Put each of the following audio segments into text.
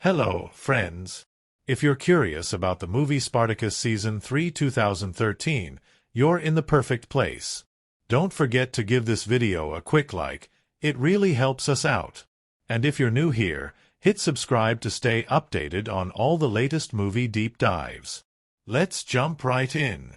Hello, friends. If you're curious about the movie Spartacus Season 3 2013, you're in the perfect place. Don't forget to give this video a quick like, it really helps us out. And if you're new here, hit subscribe to stay updated on all the latest movie deep dives. Let's jump right in.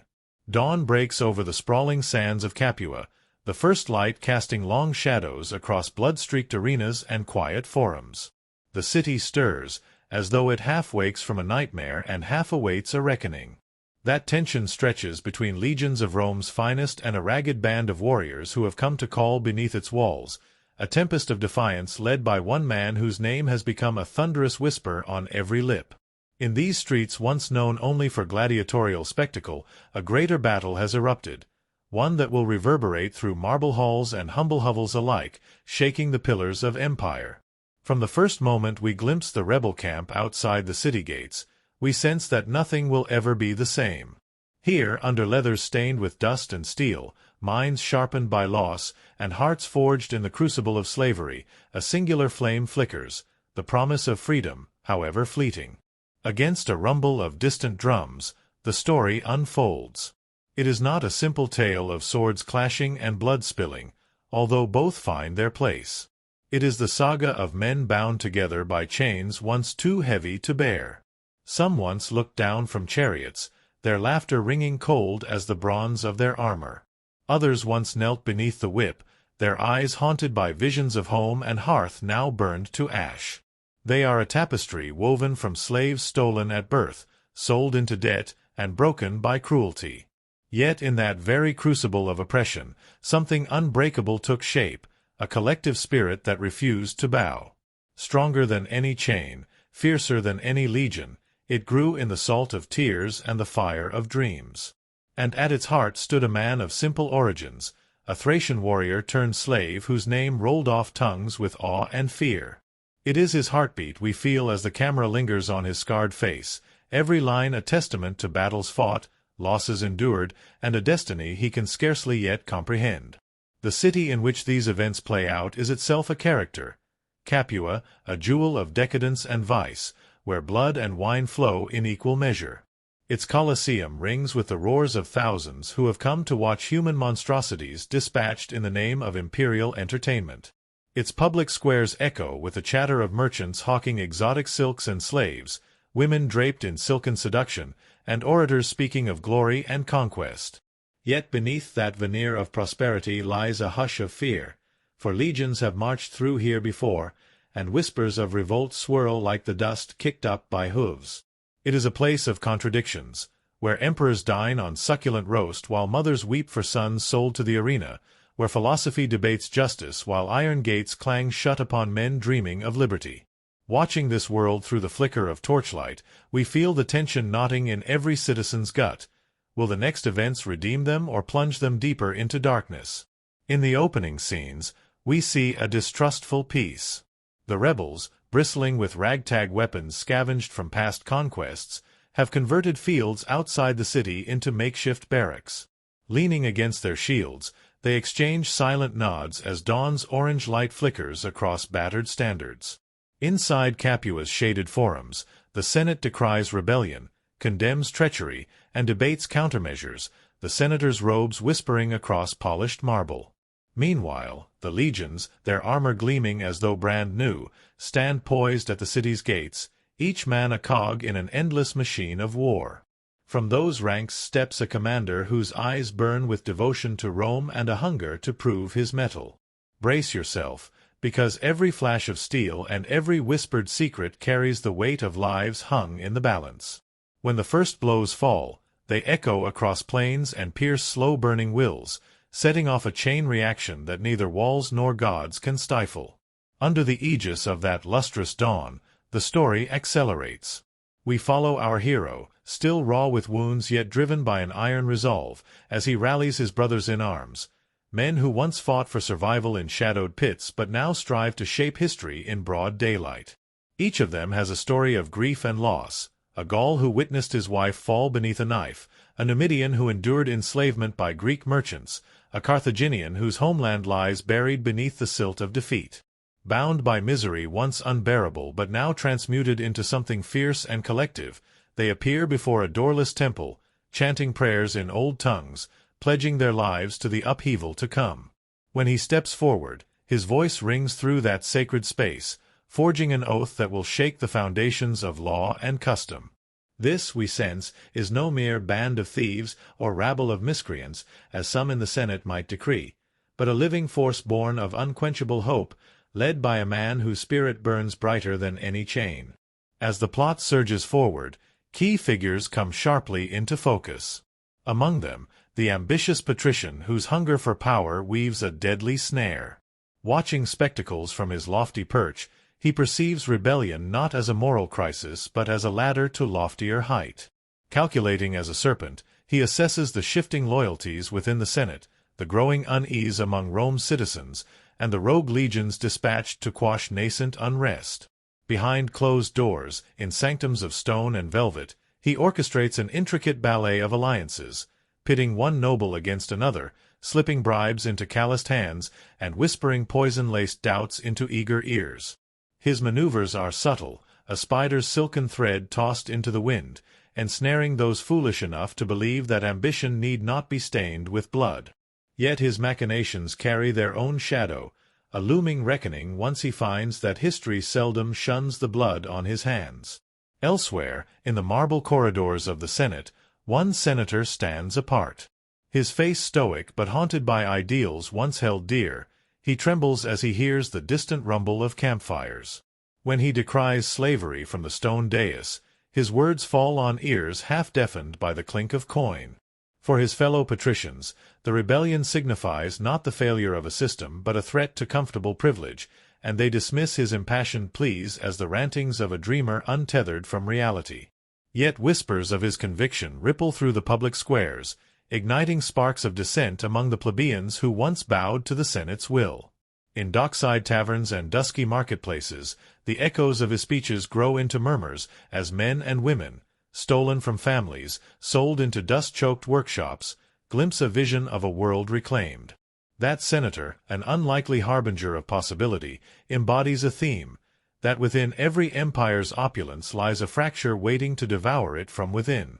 Dawn breaks over the sprawling sands of Capua, the first light casting long shadows across blood-streaked arenas and quiet forums. The city stirs, as though it half wakes from a nightmare and half awaits a reckoning. That tension stretches between legions of Rome's finest and a ragged band of warriors who have come to call beneath its walls, a tempest of defiance led by one man whose name has become a thunderous whisper on every lip. In these streets once known only for gladiatorial spectacle, a greater battle has erupted, one that will reverberate through marble halls and humble hovels alike, shaking the pillars of empire. From the first moment we glimpse the rebel camp outside the city gates, we sense that nothing will ever be the same. Here, under leathers stained with dust and steel, minds sharpened by loss, and hearts forged in the crucible of slavery, a singular flame flickers, the promise of freedom, however fleeting. Against a rumble of distant drums, the story unfolds. It is not a simple tale of swords clashing and blood spilling, although both find their place. It is the saga of men bound together by chains once too heavy to bear. Some once looked down from chariots, their laughter ringing cold as the bronze of their armor. Others once knelt beneath the whip, their eyes haunted by visions of home and hearth now burned to ash. They are a tapestry woven from slaves stolen at birth, sold into debt, and broken by cruelty. Yet in that very crucible of oppression, something unbreakable took shape, a collective spirit that refused to bow. Stronger than any chain, fiercer than any legion, it grew in the salt of tears and the fire of dreams. And at its heart stood a man of simple origins, a Thracian warrior turned slave whose name rolled off tongues with awe and fear. It is his heartbeat we feel as the camera lingers on his scarred face, every line a testament to battles fought, losses endured, and a destiny he can scarcely yet comprehend. The city in which these events play out is itself a character. Capua, a jewel of decadence and vice, where blood and wine flow in equal measure. Its Colosseum rings with the roars of thousands who have come to watch human monstrosities dispatched in the name of imperial entertainment. Its public squares echo with the chatter of merchants hawking exotic silks and slaves, women draped in silken seduction, and orators speaking of glory and conquest. Yet beneath that veneer of prosperity lies a hush of fear, for legions have marched through here before, and whispers of revolt swirl like the dust kicked up by hooves. It is a place of contradictions, where emperors dine on succulent roast while mothers weep for sons sold to the arena, where philosophy debates justice while iron gates clang shut upon men dreaming of liberty. Watching this world through the flicker of torchlight, we feel the tension knotting in every citizen's gut. Will the next events redeem them or plunge them deeper into darkness? In the opening scenes, we see a distrustful peace. The rebels, bristling with ragtag weapons scavenged from past conquests, have converted fields outside the city into makeshift barracks. Leaning against their shields, they exchange silent nods as dawn's orange light flickers across battered standards. Inside Capua's shaded forums, the Senate decries rebellion, condemns treachery, and debates countermeasures, the senators' robes whispering across polished marble. Meanwhile, the legions, their armor gleaming as though brand new, stand poised at the city's gates, each man a cog in an endless machine of war. From those ranks steps a commander whose eyes burn with devotion to Rome and a hunger to prove his mettle. Brace yourself, because every flash of steel and every whispered secret carries the weight of lives hung in the balance. When the first blows fall, they echo across plains and pierce slow-burning wills, setting off a chain reaction that neither walls nor gods can stifle. Under the aegis of that lustrous dawn, the story accelerates. We follow our hero, still raw with wounds yet driven by an iron resolve, as he rallies his brothers in arms, men who once fought for survival in shadowed pits but now strive to shape history in broad daylight. Each of them has a story of grief and loss. A Gaul who witnessed his wife fall beneath a knife, a Numidian who endured enslavement by Greek merchants, a Carthaginian whose homeland lies buried beneath the silt of defeat. Bound by misery once unbearable but now transmuted into something fierce and collective, they appear before a doorless temple, chanting prayers in old tongues, pledging their lives to the upheaval to come. When he steps forward, his voice rings through that sacred space, forging an oath that will shake the foundations of law and custom. This, we sense, is no mere band of thieves or rabble of miscreants, as some in the Senate might decree, but a living force born of unquenchable hope, led by a man whose spirit burns brighter than any chain. As the plot surges forward, key figures come sharply into focus. Among them, the ambitious patrician whose hunger for power weaves a deadly snare. Watching spectacles from his lofty perch, he perceives rebellion not as a moral crisis but as a ladder to loftier height. Calculating as a serpent, he assesses the shifting loyalties within the Senate, the growing unease among Rome's citizens, and the rogue legions dispatched to quash nascent unrest. Behind closed doors, in sanctums of stone and velvet, he orchestrates an intricate ballet of alliances, pitting one noble against another, slipping bribes into calloused hands, and whispering poison-laced doubts into eager ears. His maneuvers are subtle, a spider's silken thread tossed into the wind, ensnaring those foolish enough to believe that ambition need not be stained with blood. Yet his machinations carry their own shadow, a looming reckoning once he finds that history seldom shuns the blood on his hands. Elsewhere, in the marble corridors of the Senate, one senator stands apart. His face stoic but haunted by ideals once held dear, he trembles as he hears the distant rumble of campfires. When he decries slavery from the stone dais, his words fall on ears half-deafened by the clink of coin. For his fellow patricians, the rebellion signifies not the failure of a system but a threat to comfortable privilege, and they dismiss his impassioned pleas as the rantings of a dreamer untethered from reality. Yet whispers of his conviction ripple through the public squares, igniting sparks of dissent among the plebeians who once bowed to the Senate's will. In dockside taverns and dusky marketplaces, the echoes of his speeches grow into murmurs as men and women, stolen from families, sold into dust-choked workshops, glimpse a vision of a world reclaimed. That senator, an unlikely harbinger of possibility, embodies a theme, that within every empire's opulence lies a fracture waiting to devour it from within.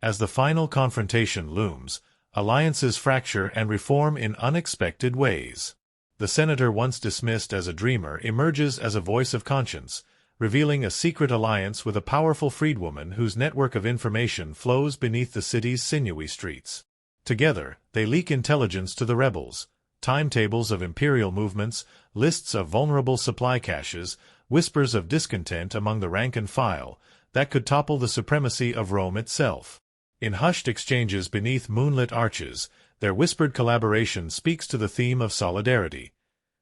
As the final confrontation looms, alliances fracture and reform in unexpected ways. The senator once dismissed as a dreamer emerges as a voice of conscience, revealing a secret alliance with a powerful freedwoman whose network of information flows beneath the city's sinewy streets. Together, they leak intelligence to the rebels, timetables of imperial movements, lists of vulnerable supply caches, whispers of discontent among the rank and file, that could topple the supremacy of Rome itself. In hushed exchanges beneath moonlit arches, their whispered collaboration speaks to the theme of solidarity,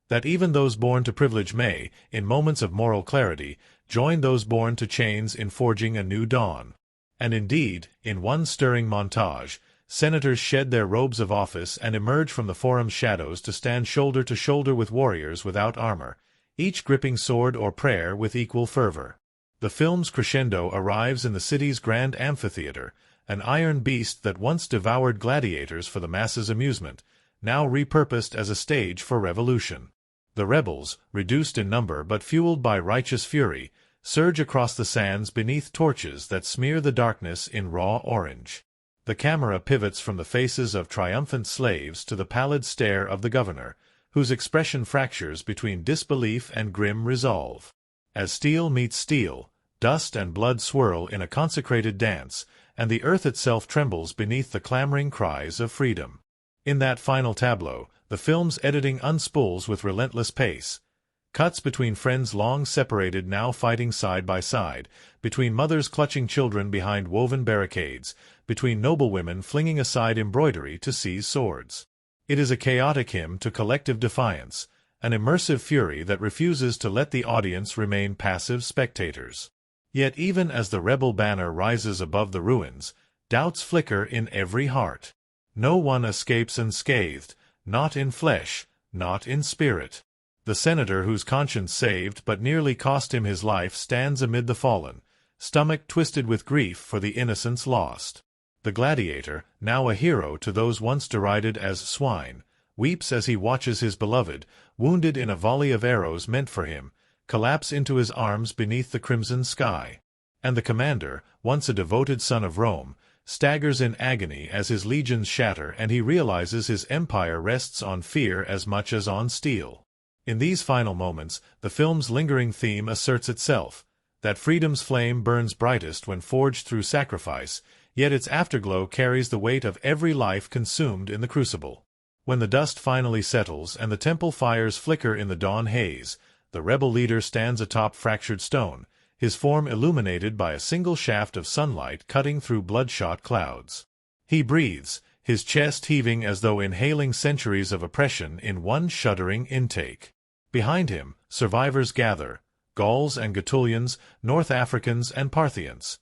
that even those born to privilege may, in moments of moral clarity, join those born to chains in forging a new dawn. And indeed, in one stirring montage, senators shed their robes of office and emerge from the forum's shadows to stand shoulder to shoulder with warriors without armor, each gripping sword or prayer with equal fervor. The film's crescendo arrives in the city's grand amphitheater, an iron beast that once devoured gladiators for the masses' amusement, now repurposed as a stage for revolution. The rebels, reduced in number but fueled by righteous fury, surge across the sands beneath torches that smear the darkness in raw orange. The camera pivots from the faces of triumphant slaves to the pallid stare of the governor, whose expression fractures between disbelief and grim resolve. As steel meets steel, dust and blood swirl in a consecrated dance, and the earth itself trembles beneath the clamoring cries of freedom. In that final tableau, the film's editing unspools with relentless pace. Cuts between friends long separated now fighting side by side, between mothers clutching children behind woven barricades, between noblewomen flinging aside embroidery to seize swords. It is a chaotic hymn to collective defiance, an immersive fury that refuses to let the audience remain passive spectators. Yet even as the rebel banner rises above the ruins, doubts flicker in every heart. No one escapes unscathed, not in flesh, not in spirit. The senator whose conscience saved but nearly cost him his life stands amid the fallen, stomach twisted with grief for the innocents lost. The gladiator, now a hero to those once derided as swine, weeps as he watches his beloved, wounded in a volley of arrows meant for him, collapse into his arms beneath the crimson sky. And the commander, once a devoted son of Rome, staggers in agony as his legions shatter and he realizes his empire rests on fear as much as on steel. In these final moments, the film's lingering theme asserts itself, that freedom's flame burns brightest when forged through sacrifice, yet its afterglow carries the weight of every life consumed in the crucible. When the dust finally settles and the temple fires flicker in the dawn haze, the rebel leader stands atop fractured stone, his form illuminated by a single shaft of sunlight cutting through bloodshot clouds. He breathes, his chest heaving as though inhaling centuries of oppression in one shuddering intake. Behind him, survivors gather, Gauls and Gaetulians, North Africans and Parthians.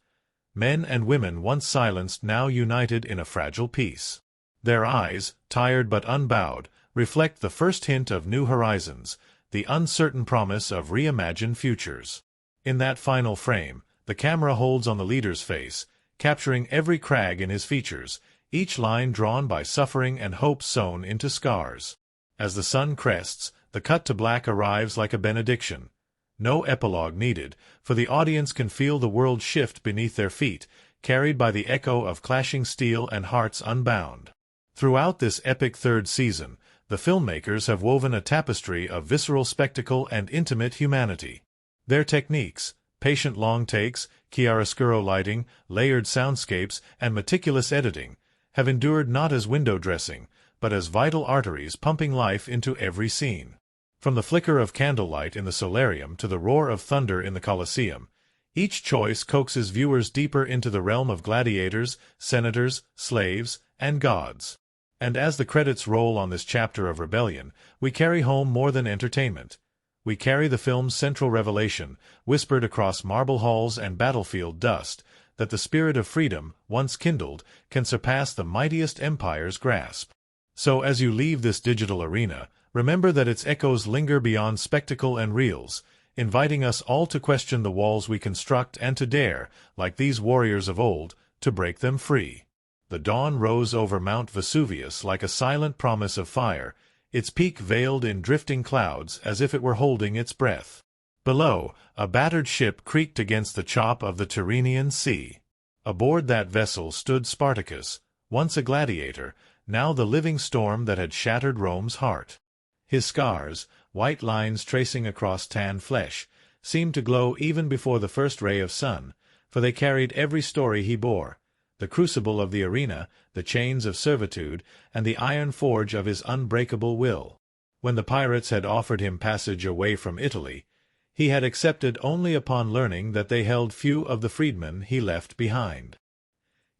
Men and women once silenced now united in a fragile peace. Their eyes, tired but unbowed, reflect the first hint of new horizons, the uncertain promise of reimagined futures. In that final frame, the camera holds on the leader's face, capturing every crag in his features, each line drawn by suffering and hope sewn into scars. As the sun crests, the cut to black arrives like a benediction. No epilogue needed, for the audience can feel the world shift beneath their feet, carried by the echo of clashing steel and hearts unbound. Throughout this epic third season, the filmmakers have woven a tapestry of visceral spectacle and intimate humanity. Their techniques, patient long takes, chiaroscuro lighting, layered soundscapes, and meticulous editing, have endured not as window dressing, but as vital arteries pumping life into every scene. From the flicker of candlelight in the solarium to the roar of thunder in the Colosseum, each choice coaxes viewers deeper into the realm of gladiators, senators, slaves, and gods. And as the credits roll on this chapter of rebellion, we carry home more than entertainment. We carry the film's central revelation, whispered across marble halls and battlefield dust, that the spirit of freedom, once kindled, can surpass the mightiest empire's grasp. So as you leave this digital arena, remember that its echoes linger beyond spectacle and reels, inviting us all to question the walls we construct and to dare, like these warriors of old, to break them free. The dawn rose over Mount Vesuvius like a silent promise of fire, its peak veiled in drifting clouds as if it were holding its breath. Below, a battered ship creaked against the chop of the Tyrrhenian Sea. Aboard that vessel stood Spartacus, once a gladiator, now the living storm that had shattered Rome's heart. His scars, white lines tracing across tanned flesh, seemed to glow even before the first ray of sun, for they carried every story he bore, the crucible of the arena, the chains of servitude, and the iron forge of his unbreakable will. When the pirates had offered him passage away from Italy, he had accepted only upon learning that they held few of the freedmen he left behind.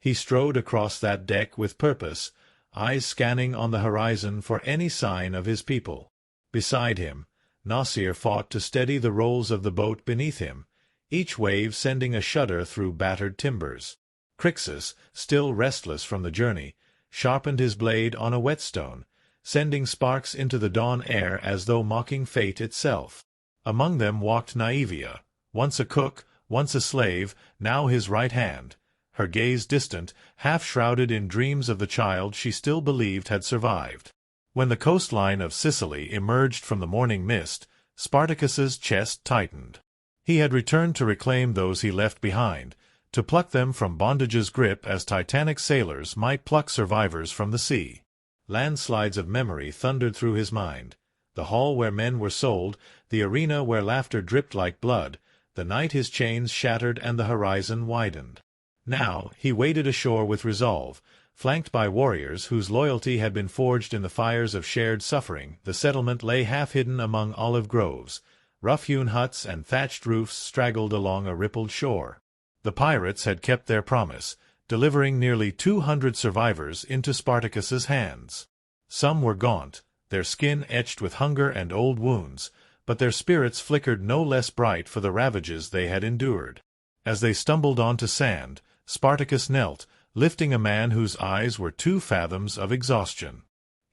He strode across that deck with purpose, eyes scanning on the horizon for any sign of his people. Beside him, Nasir fought to steady the rolls of the boat beneath him, each wave sending a shudder through battered timbers. Crixus, still restless from the journey, sharpened his blade on a whetstone, sending sparks into the dawn air as though mocking fate itself. Among them walked Naevia, once a cook, once a slave, now his right hand, her gaze distant, half-shrouded in dreams of the child she still believed had survived. When the coastline of Sicily emerged from the morning mist, Spartacus's chest tightened. He had returned to reclaim those he left behind, to pluck them from bondage's grip as Titanic sailors might pluck survivors from the sea. Landslides of memory thundered through his mind. The hall where men were sold, the arena where laughter dripped like blood, the night his chains shattered and the horizon widened. Now he waded ashore with resolve, flanked by warriors whose loyalty had been forged in the fires of shared suffering. The settlement lay half-hidden among olive groves. Rough-hewn huts and thatched roofs straggled along a rippled shore. The pirates had kept their promise, delivering nearly 200 survivors into Spartacus's hands. Some were gaunt, their skin etched with hunger and old wounds, but their spirits flickered no less bright for the ravages they had endured. As they stumbled onto sand, Spartacus knelt, lifting a man whose eyes were 2 fathoms of exhaustion.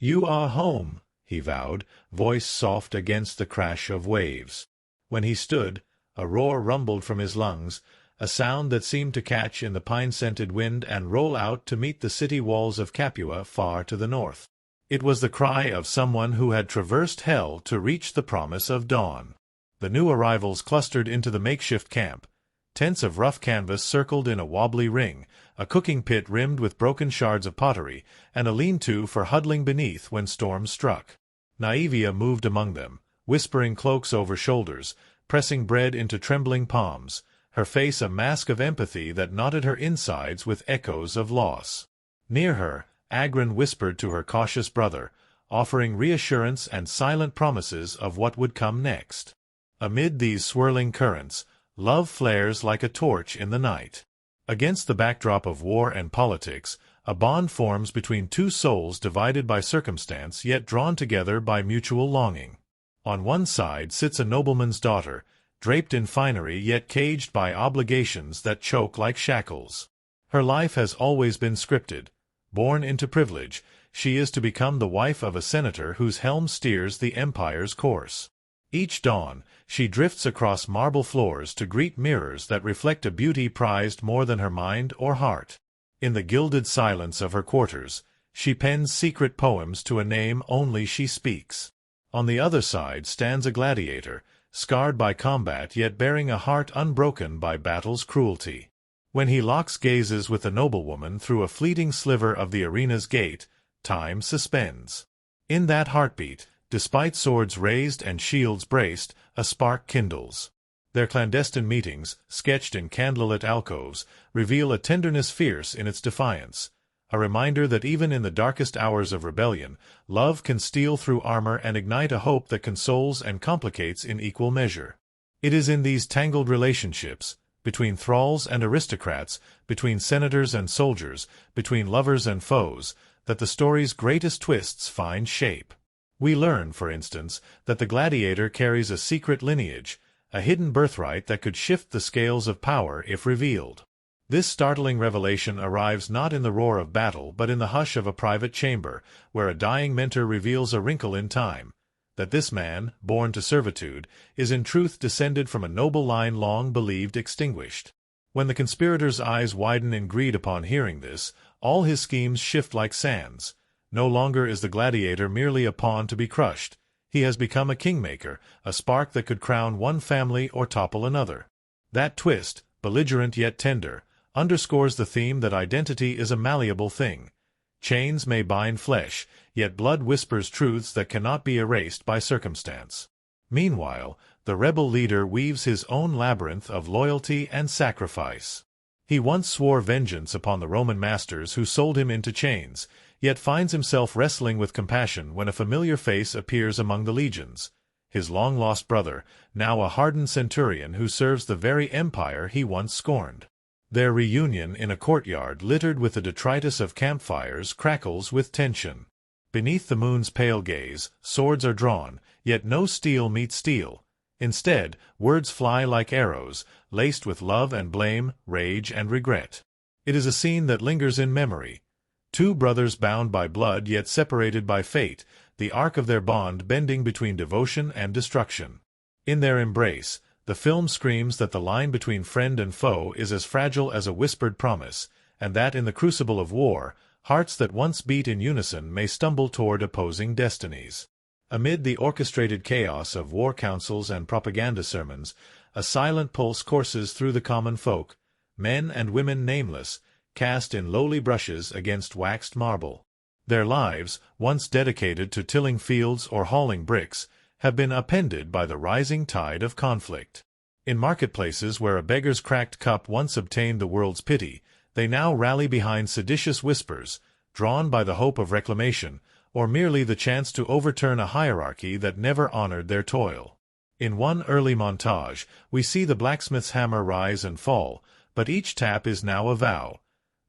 "You are home," he vowed, voice soft against the crash of waves. When he stood, a roar rumbled from his lungs, a sound that seemed to catch in the pine-scented wind and roll out to meet the city walls of Capua far to the north. It was the cry of someone who had traversed hell to reach the promise of dawn. The new arrivals clustered into the makeshift camp. Tents of rough canvas circled in a wobbly ring, a cooking pit rimmed with broken shards of pottery, and a lean-to for huddling beneath when storms struck. Naivia moved among them, whispering cloaks over shoulders, pressing bread into trembling palms, her face a mask of empathy that knotted her insides with echoes of loss. Near her, Agrin whispered to her cautious brother, offering reassurance and silent promises of what would come next. Amid these swirling currents, love flares like a torch in the night. Against the backdrop of war and politics, a bond forms between two souls divided by circumstance yet drawn together by mutual longing. On one side sits a nobleman's daughter, draped in finery yet caged by obligations that choke like shackles. Her life has always been scripted. Born into privilege, she is to become the wife of a senator whose helm steers the empire's course. Each dawn, she drifts across marble floors to greet mirrors that reflect a beauty prized more than her mind or heart. In the gilded silence of her quarters, she pens secret poems to a name only she speaks. On the other side stands a gladiator, scarred by combat yet bearing a heart unbroken by battle's cruelty. When he locks gazes with a noblewoman through a fleeting sliver of the arena's gate, time suspends. In that heartbeat, despite swords raised and shields braced, a spark kindles. Their clandestine meetings, sketched in candlelit alcoves, reveal a tenderness fierce in its defiance, a reminder that even in the darkest hours of rebellion, love can steal through armor and ignite a hope that consoles and complicates in equal measure. It is in these tangled relationships, between thralls and aristocrats, between senators and soldiers, between lovers and foes, that the story's greatest twists find shape. We learn, for instance, that the gladiator carries a secret lineage, a hidden birthright that could shift the scales of power if revealed. This startling revelation arrives not in the roar of battle but in the hush of a private chamber, where a dying mentor reveals a wrinkle in time, that this man, born to servitude, is in truth descended from a noble line long believed extinguished. When the conspirator's eyes widen in greed upon hearing this, all his schemes shift like sands. No longer is the gladiator merely a pawn to be crushed. He has become a kingmaker, a spark that could crown one family or topple another. That twist, belligerent yet tender, underscores the theme that identity is a malleable thing. Chains may bind flesh, yet blood whispers truths that cannot be erased by circumstance. Meanwhile, the rebel leader weaves his own labyrinth of loyalty and sacrifice. He once swore vengeance upon the Roman masters who sold him into chains, yet finds himself wrestling with compassion when a familiar face appears among the legions. His long-lost brother, now a hardened centurion who serves the very empire he once scorned. Their reunion in a courtyard littered with the detritus of campfires crackles with tension. Beneath the moon's pale gaze, swords are drawn, yet no steel meets steel. Instead, words fly like arrows, laced with love and blame, rage and regret. It is a scene that lingers in memory. Two brothers bound by blood yet separated by fate, the arc of their bond bending between devotion and destruction. In their embrace, the film screams that the line between friend and foe is as fragile as a whispered promise, and that in the crucible of war, hearts that once beat in unison may stumble toward opposing destinies. Amid the orchestrated chaos of war councils and propaganda sermons, a silent pulse courses through the common folk, men and women nameless, cast in lowly brushes against waxed marble. Their lives, once dedicated to tilling fields or hauling bricks, have been upended by the rising tide of conflict. In marketplaces where a beggar's cracked cup once obtained the world's pity, they now rally behind seditious whispers, drawn by the hope of reclamation, or merely the chance to overturn a hierarchy that never honored their toil. In one early montage, we see the blacksmith's hammer rise and fall, but each tap is now a vow.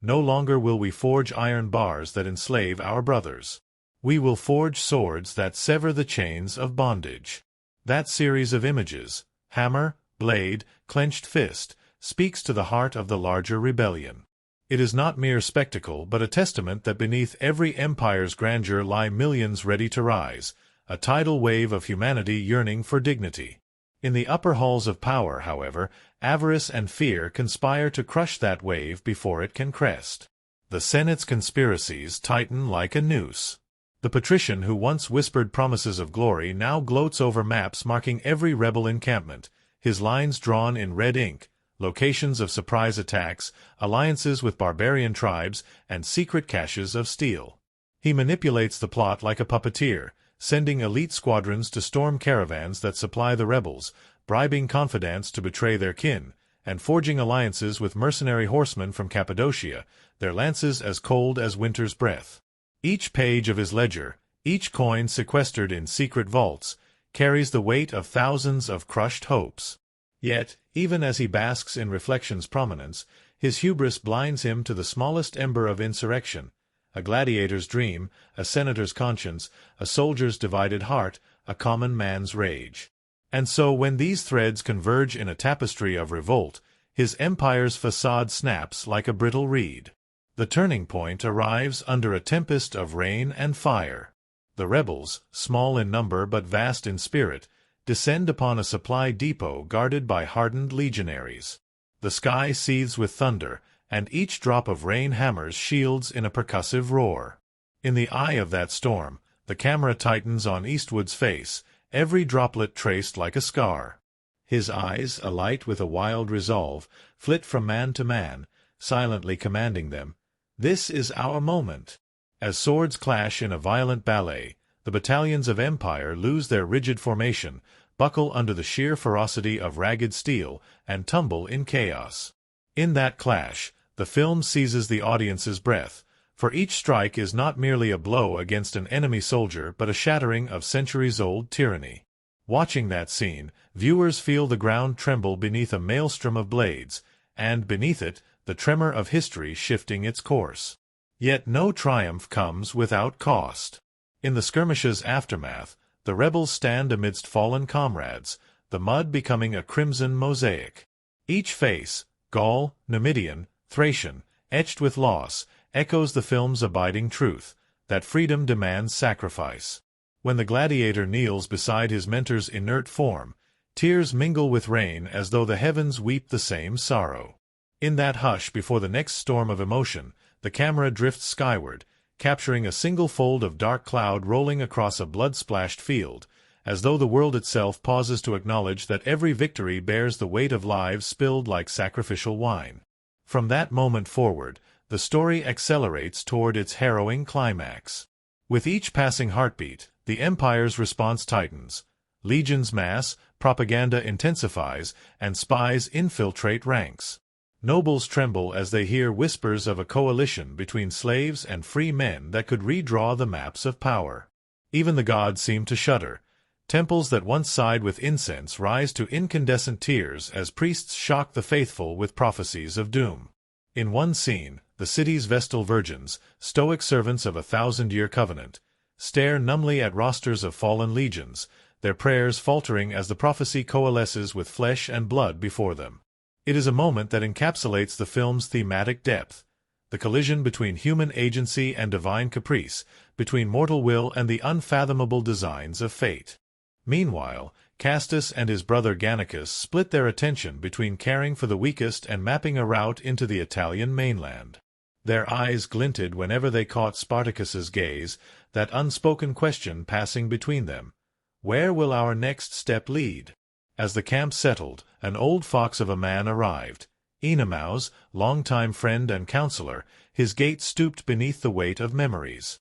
No longer will we forge iron bars that enslave our brothers. We will forge swords that sever the chains of bondage. That series of images, hammer, blade, clenched fist, speaks to the heart of the larger rebellion. It is not mere spectacle but a testament that beneath every empire's grandeur lie millions ready to rise, a tidal wave of humanity yearning for dignity. In the upper halls of power, however, avarice and fear conspire to crush that wave before it can crest. The Senate's conspiracies tighten like a noose. The patrician who once whispered promises of glory now gloats over maps marking every rebel encampment, his lines drawn in red ink, locations of surprise attacks, alliances with barbarian tribes, and secret caches of steel. He manipulates the plot like a puppeteer, sending elite squadrons to storm caravans that supply the rebels, bribing confidants to betray their kin, and forging alliances with mercenary horsemen from Cappadocia, their lances as cold as winter's breath. Each page of his ledger, each coin sequestered in secret vaults, carries the weight of thousands of crushed hopes. Yet, even as he basks in reflection's prominence, his hubris blinds him to the smallest ember of insurrection, a gladiator's dream, a senator's conscience, a soldier's divided heart, a common man's rage. And so when these threads converge in a tapestry of revolt, his empire's facade snaps like a brittle reed. The turning point arrives under a tempest of rain and fire. The rebels, small in number but vast in spirit, descend upon a supply depot guarded by hardened legionaries. The sky seethes with thunder, and each drop of rain hammers shields in a percussive roar. In the eye of that storm, the camera tightens on Eastwood's face, every droplet traced like a scar. His eyes, alight with a wild resolve, flit from man to man, silently commanding them, "This is our moment." As swords clash in a violent ballet, the battalions of Empire lose their rigid formation, buckle under the sheer ferocity of ragged steel, and tumble in chaos. In that clash, the film seizes the audience's breath, for each strike is not merely a blow against an enemy soldier but a shattering of centuries-old tyranny. Watching that scene, viewers feel the ground tremble beneath a maelstrom of blades, and beneath it, the tremor of history shifting its course. Yet no triumph comes without cost. In the skirmish's aftermath, the rebels stand amidst fallen comrades, the mud becoming a crimson mosaic. Each face, Gaul, Numidian, Thracian, etched with loss, echoes the film's abiding truth, that freedom demands sacrifice. When the gladiator kneels beside his mentor's inert form, tears mingle with rain as though the heavens weep the same sorrow. In that hush before the next storm of emotion, the camera drifts skyward, capturing a single fold of dark cloud rolling across a blood-splashed field, as though the world itself pauses to acknowledge that every victory bears the weight of lives spilled like sacrificial wine. From that moment forward, the story accelerates toward its harrowing climax. With each passing heartbeat, the Empire's response tightens. Legions mass, propaganda intensifies, and spies infiltrate ranks. Nobles tremble as they hear whispers of a coalition between slaves and free men that could redraw the maps of power. Even the gods seem to shudder. Temples that once sighed with incense rise to incandescent tears as priests shock the faithful with prophecies of doom. In one scene, the city's Vestal virgins, stoic servants of a 1,000-year covenant, stare numbly at rosters of fallen legions, their prayers faltering as the prophecy coalesces with flesh and blood before them. It is a moment that encapsulates the film's thematic depth, the collision between human agency and divine caprice, between mortal will and the unfathomable designs of fate. Meanwhile, Castus and his brother Gannicus split their attention between caring for the weakest and mapping a route into the Italian mainland. Their eyes glinted whenever they caught Spartacus's gaze, that unspoken question passing between them. Where will our next step lead? As the camp settled, an old fox of a man arrived. Enemaus, longtime friend and counselor, his gait stooped beneath the weight of memories.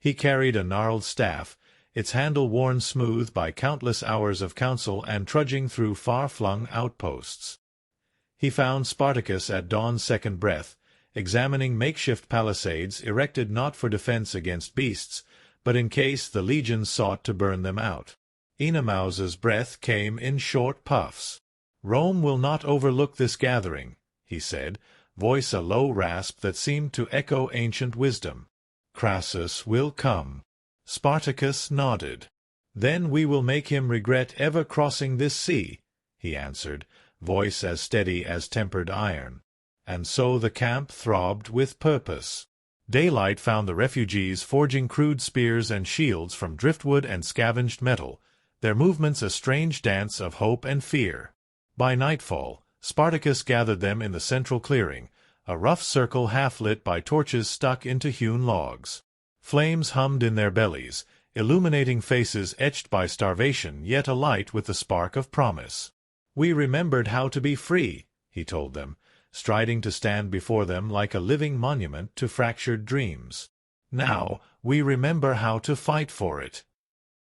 He carried a gnarled staff, its handle worn smooth by countless hours of counsel and trudging through far-flung outposts. He found Spartacus at dawn's second breath, examining makeshift palisades erected not for defense against beasts, but in case the legions sought to burn them out. Enemaus's breath came in short puffs. "Rome will not overlook this gathering," he said, voice a low rasp that seemed to echo ancient wisdom. "Crassus will come." Spartacus nodded. "Then we will make him regret ever crossing this sea," he answered, voice as steady as tempered iron. And so the camp throbbed with purpose. Daylight found the refugees forging crude spears and shields from driftwood and scavenged metal, their movements a strange dance of hope and fear. By nightfall, Spartacus gathered them in the central clearing, a rough circle half lit by torches stuck into hewn logs. Flames hummed in their bellies, illuminating faces etched by starvation yet alight with the spark of promise. "We remembered how to be free," he told them, striding to stand before them like a living monument to fractured dreams. "Now, we remember how to fight for it."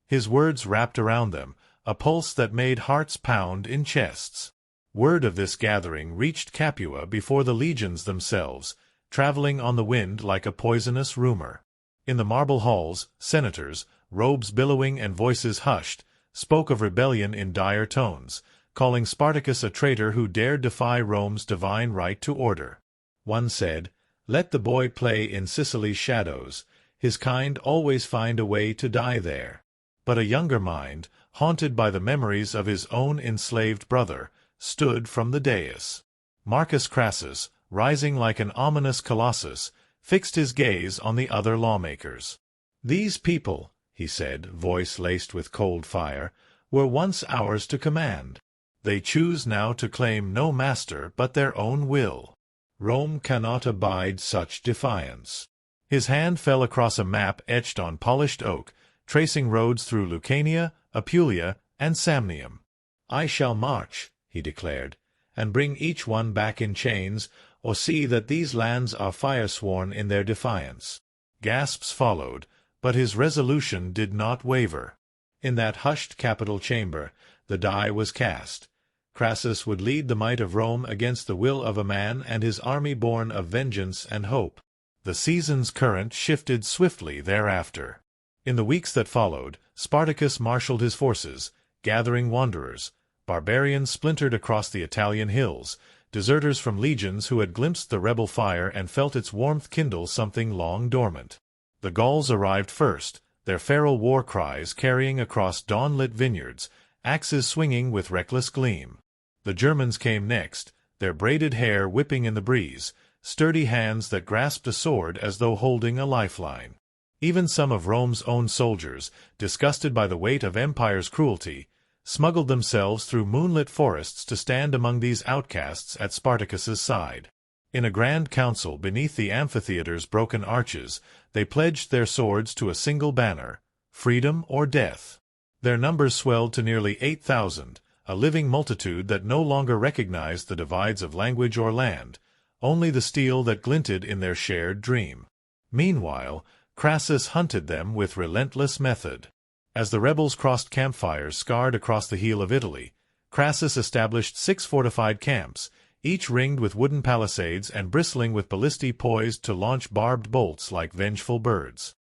His words wrapped around them, a pulse that made hearts pound in chests. Word of this gathering reached Capua before the legions themselves, traveling on the wind like a poisonous rumor. In the marble halls, senators, robes billowing and voices hushed, spoke of rebellion in dire tones, calling Spartacus a traitor who dared defy Rome's divine right to order. One said, "Let the boy play in Sicily's shadows. His kind always find a way to die there." But a younger mind, haunted by the memories of his own enslaved brother, stood from the dais. Marcus Crassus, rising like an ominous colossus, fixed his gaze on the other lawmakers. "These people," he said, voice laced with cold fire, "were once ours to command. They choose now to claim no master but their own will. Rome cannot abide such defiance." His hand fell across a map etched on polished oak, tracing roads through Lucania, Apulia, and Samnium. "I shall march," he declared, "and bring each one back in chains, or see that these lands are fire-sworn in their defiance." Gasps followed, but his resolution did not waver. In that hushed capital chamber, the die was cast. Crassus would lead the might of Rome against the will of a man and his army born of vengeance and hope. The season's current shifted swiftly thereafter. In the weeks that followed, Spartacus marshaled his forces, gathering wanderers, barbarians splintered across the Italian hills, deserters from legions who had glimpsed the rebel fire and felt its warmth kindle something long dormant. The Gauls arrived first, their feral war cries carrying across dawn-lit vineyards, axes swinging with reckless gleam. The Germans came next, their braided hair whipping in the breeze, sturdy hands that grasped a sword as though holding a lifeline. Even some of Rome's own soldiers, disgusted by the weight of empire's cruelty, smuggled themselves through moonlit forests to stand among these outcasts at Spartacus's side. In a grand council beneath the amphitheater's broken arches, they pledged their swords to a single banner: freedom or death. Their numbers swelled to nearly 8,000, a living multitude that no longer recognized the divides of language or land, only the steel that glinted in their shared dream. Meanwhile, Crassus hunted them with relentless method. As the rebels crossed campfires scarred across the heel of Italy, Crassus established 6 fortified camps, each ringed with wooden palisades and bristling with ballistae poised to launch barbed bolts like vengeful birds.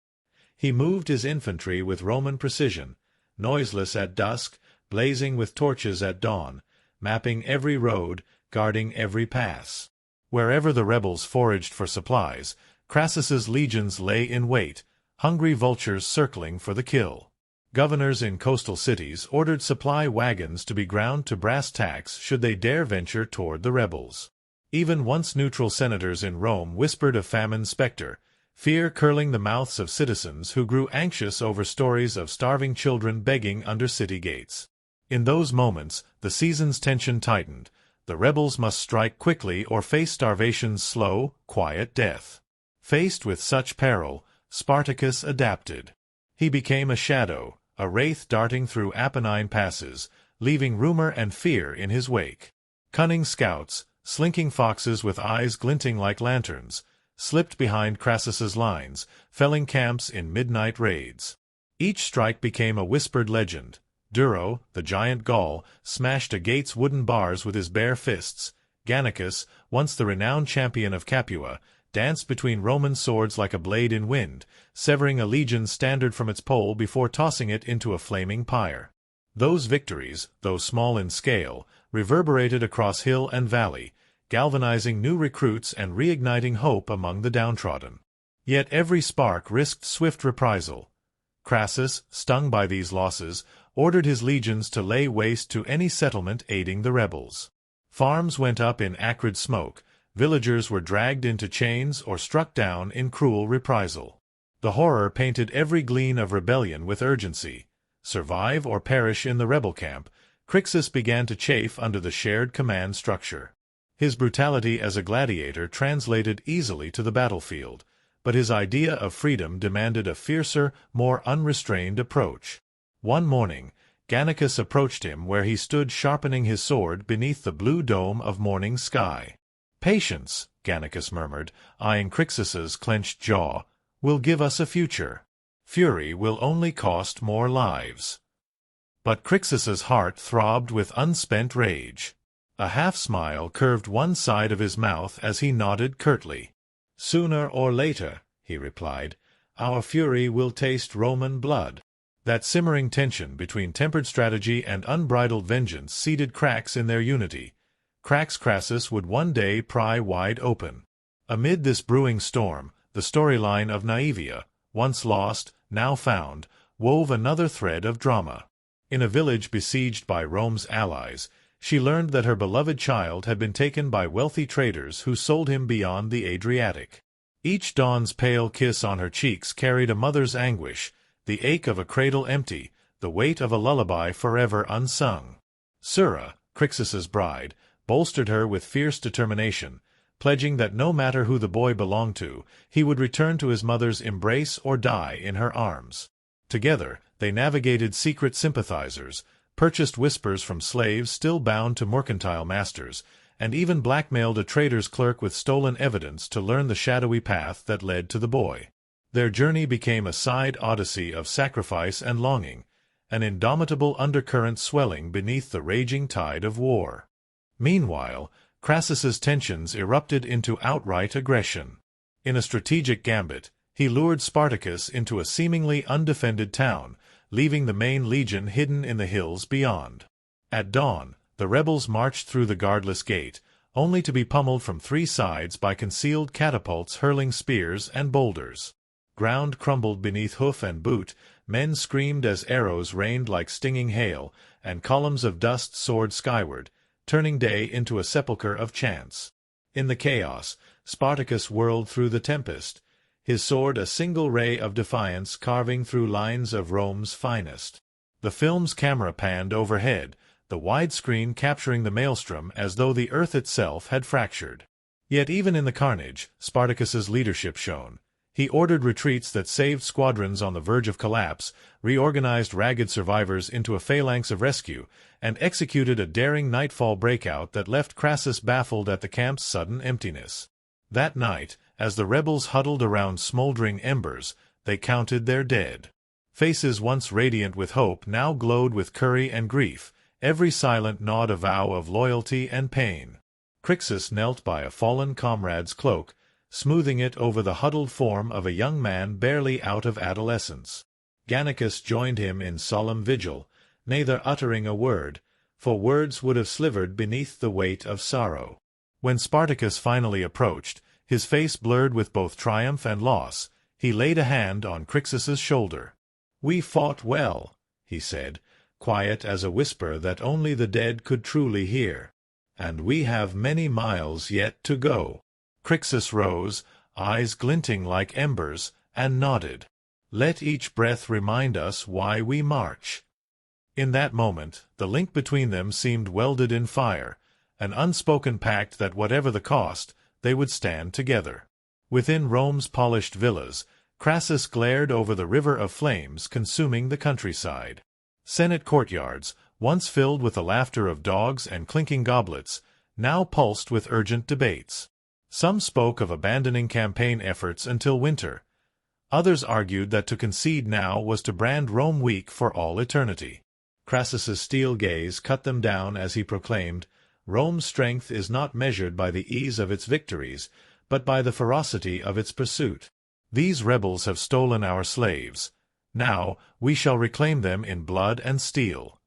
He moved his infantry with Roman precision, noiseless at dusk, blazing with torches at dawn, mapping every road, guarding every pass. Wherever the rebels foraged for supplies, Crassus's legions lay in wait, hungry vultures circling for the kill. Governors in coastal cities ordered supply wagons to be ground to brass tacks should they dare venture toward the rebels. Even once neutral senators in Rome whispered a famine's specter, fear curling the mouths of citizens who grew anxious over stories of starving children begging under city gates. In those moments, the season's tension tightened. The rebels must strike quickly or face starvation's slow, quiet death. Faced with such peril, Spartacus adapted. He became a shadow, a wraith darting through Apennine passes, leaving rumor and fear in his wake. Cunning scouts, slinking foxes with eyes glinting like lanterns, slipped behind Crassus's lines, felling camps in midnight raids. Each strike became a whispered legend. Duro, the giant Gaul, smashed a gate's wooden bars with his bare fists. Gannicus, once the renowned champion of Capua, danced between Roman swords like a blade in wind, severing a legion's standard from its pole before tossing it into a flaming pyre. Those victories, though small in scale, reverberated across hill and valley, galvanizing new recruits and reigniting hope among the downtrodden. Yet every spark risked swift reprisal. Crassus, stung by these losses, ordered his legions to lay waste to any settlement aiding the rebels. Farms went up in acrid smoke, villagers were dragged into chains or struck down in cruel reprisal. The horror painted every glean of rebellion with urgency. Survive or perish in the rebel camp, Crixus began to chafe under the shared command structure. His brutality as a gladiator translated easily to the battlefield, but his idea of freedom demanded a fiercer, more unrestrained approach. One morning, Gannicus approached him where he stood sharpening his sword beneath the blue dome of morning sky. "Patience," Gannicus murmured, eyeing Crixus's clenched jaw, "will give us a future. Fury will only cost more lives." But Crixus's heart throbbed with unspent rage. A half-smile curved one side of his mouth as he nodded curtly. "Sooner or later," he replied, "our fury will taste Roman blood." That simmering tension between tempered strategy and unbridled vengeance seeded cracks in their unity. Cracks Crassus would one day pry wide open. Amid this brewing storm, the storyline of Naevia, once lost, now found, wove another thread of drama. In a village besieged by Rome's allies, she learned that her beloved child had been taken by wealthy traders who sold him beyond the Adriatic. Each dawn's pale kiss on her cheeks carried a mother's anguish, the ache of a cradle empty, the weight of a lullaby forever unsung. Sura, Crixus's bride, bolstered her with fierce determination, pledging that no matter who the boy belonged to, he would return to his mother's embrace or die in her arms. Together, they navigated secret sympathizers, purchased whispers from slaves still bound to mercantile masters, and even blackmailed a trader's clerk with stolen evidence to learn the shadowy path that led to the boy. Their journey became a side odyssey of sacrifice and longing, an indomitable undercurrent swelling beneath the raging tide of war. Meanwhile, Crassus's tensions erupted into outright aggression. In a strategic gambit, he lured Spartacus into a seemingly undefended town, leaving the main legion hidden in the hills beyond. At dawn, the rebels marched through the guardless gate, only to be pummeled from three sides by concealed catapults hurling spears and boulders. Ground crumbled beneath hoof and boot, men screamed as arrows rained like stinging hail, and columns of dust soared skyward, turning day into a sepulchre of chance. In the chaos, Spartacus whirled through the tempest, his sword a single ray of defiance carving through lines of Rome's finest. The film's camera panned overhead, the widescreen capturing the maelstrom as though the earth itself had fractured. Yet even in the carnage, Spartacus's leadership shone. He ordered retreats that saved squadrons on the verge of collapse, reorganized ragged survivors into a phalanx of rescue, and executed a daring nightfall breakout that left Crassus baffled at the camp's sudden emptiness. That night, as the rebels huddled around smoldering embers, they counted their dead. Faces once radiant with hope now glowed with curry and grief, every silent nod a vow of loyalty and pain. Crixus knelt by a fallen comrade's cloak, smoothing it over the huddled form of a young man barely out of adolescence. Gannicus joined him in solemn vigil, neither uttering a word, for words would have slivered beneath the weight of sorrow. When Spartacus finally approached, his face blurred with both triumph and loss, he laid a hand on Crixus's shoulder. "We fought well," he said, quiet as a whisper that only the dead could truly hear. "And we have many miles yet to go." Crixus rose, eyes glinting like embers, and nodded. "Let each breath remind us why we march." In that moment, the link between them seemed welded in fire, an unspoken pact that whatever the cost, they would stand together. Within Rome's polished villas, Crassus glared over the river of flames consuming the countryside. Senate courtyards, once filled with the laughter of dogs and clinking goblets, now pulsed with urgent debates. Some spoke of abandoning campaign efforts until winter. Others argued that to concede now was to brand Rome weak for all eternity. Crassus's steel gaze cut them down as he proclaimed, "Rome's strength is not measured by the ease of its victories, but by the ferocity of its pursuit. These rebels have stolen our slaves. Now we shall reclaim them in blood and steel."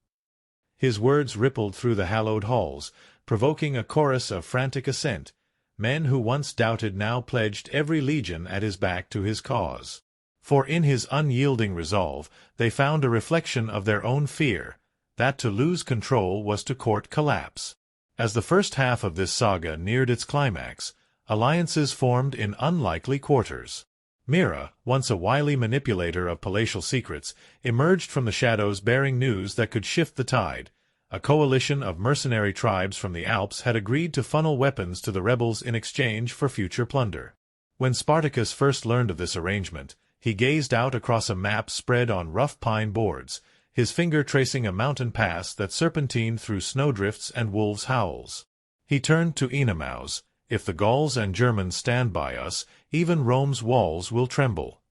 His words rippled through the hallowed halls, provoking a chorus of frantic assent. Men who once doubted now pledged every legion at his back to his cause. For in his unyielding resolve they found a reflection of their own fear, that to lose control was to court collapse. As the first half of this saga neared its climax, alliances formed in unlikely quarters. Mira, once a wily manipulator of palatial secrets, emerged from the shadows bearing news that could shift the tide. A coalition of mercenary tribes from the Alps had agreed to funnel weapons to the rebels in exchange for future plunder. When Spartacus first learned of this arrangement, he gazed out across a map spread on rough pine boards, his finger tracing a mountain pass that serpentined through snowdrifts and wolves' howls. He turned to Enemaus. If the Gauls and Germans stand by us, even Rome's walls will tremble.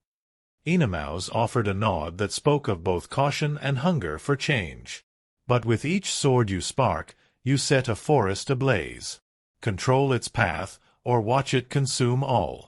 Enemaus offered a nod that spoke of both caution and hunger for change. But with each sword you spark, you set a forest ablaze. Control its path, or watch it consume all.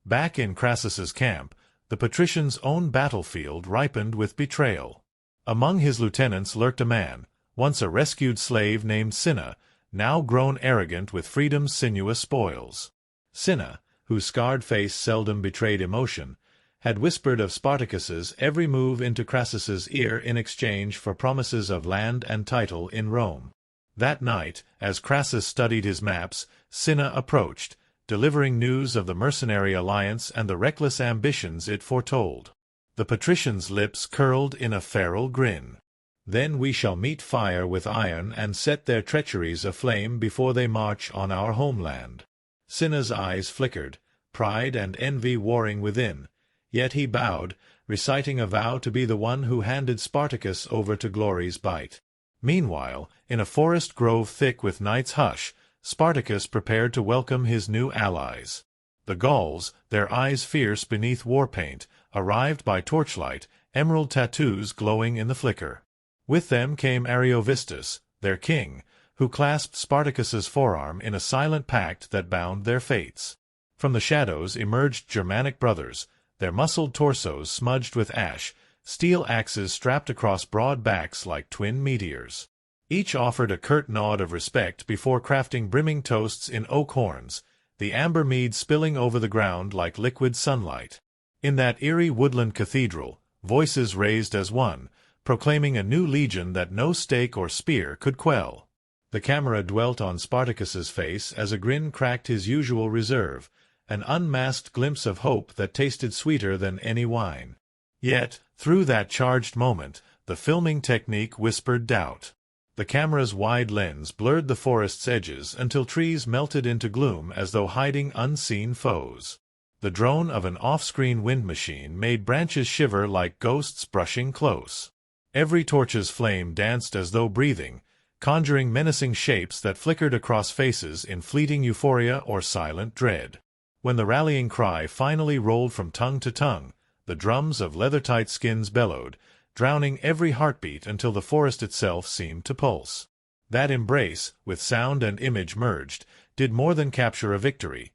Back in Crassus's camp, the patrician's own battlefield ripened with betrayal. Among his lieutenants lurked a man, once a rescued slave named Cinna, now grown arrogant with freedom's sinuous spoils. Cinna, whose scarred face seldom betrayed emotion, had whispered of Spartacus's every move into Crassus's ear in exchange for promises of land and title in Rome. That night, as Crassus studied his maps, Cinna approached, delivering news of the mercenary alliance and the reckless ambitions it foretold. The patrician's lips curled in a feral grin. Then we shall meet fire with iron and set their treacheries aflame before they march on our homeland. Cinna's eyes flickered, pride and envy warring within, yet he bowed, reciting a vow to be the one who handed Spartacus over to glory's bite. Meanwhile, in a forest grove thick with night's hush, Spartacus prepared to welcome his new allies. The Gauls, their eyes fierce beneath war paint, arrived by torchlight, emerald tattoos glowing in the flicker. With them came Ariovistus, their king, who clasped Spartacus's forearm in a silent pact that bound their fates. From the shadows emerged Germanic brothers, their muscled torsos smudged with ash, steel axes strapped across broad backs like twin meteors. Each offered a curt nod of respect before crafting brimming toasts in oak horns, the amber mead spilling over the ground like liquid sunlight. In that eerie woodland cathedral, voices raised as one, proclaiming a new legion that no stake or spear could quell. The camera dwelt on Spartacus's face as a grin cracked his usual reserve, an unmasked glimpse of hope that tasted sweeter than any wine. Yet, through that charged moment, the filming technique whispered doubt. The camera's wide lens blurred the forest's edges until trees melted into gloom as though hiding unseen foes. The drone of an off-screen wind machine made branches shiver like ghosts brushing close. Every torch's flame danced as though breathing, conjuring menacing shapes that flickered across faces in fleeting euphoria or silent dread. When the rallying cry finally rolled from tongue to tongue, the drums of leather-tight skins bellowed, drowning every heartbeat until the forest itself seemed to pulse. That embrace, with sound and image merged, did more than capture a victory.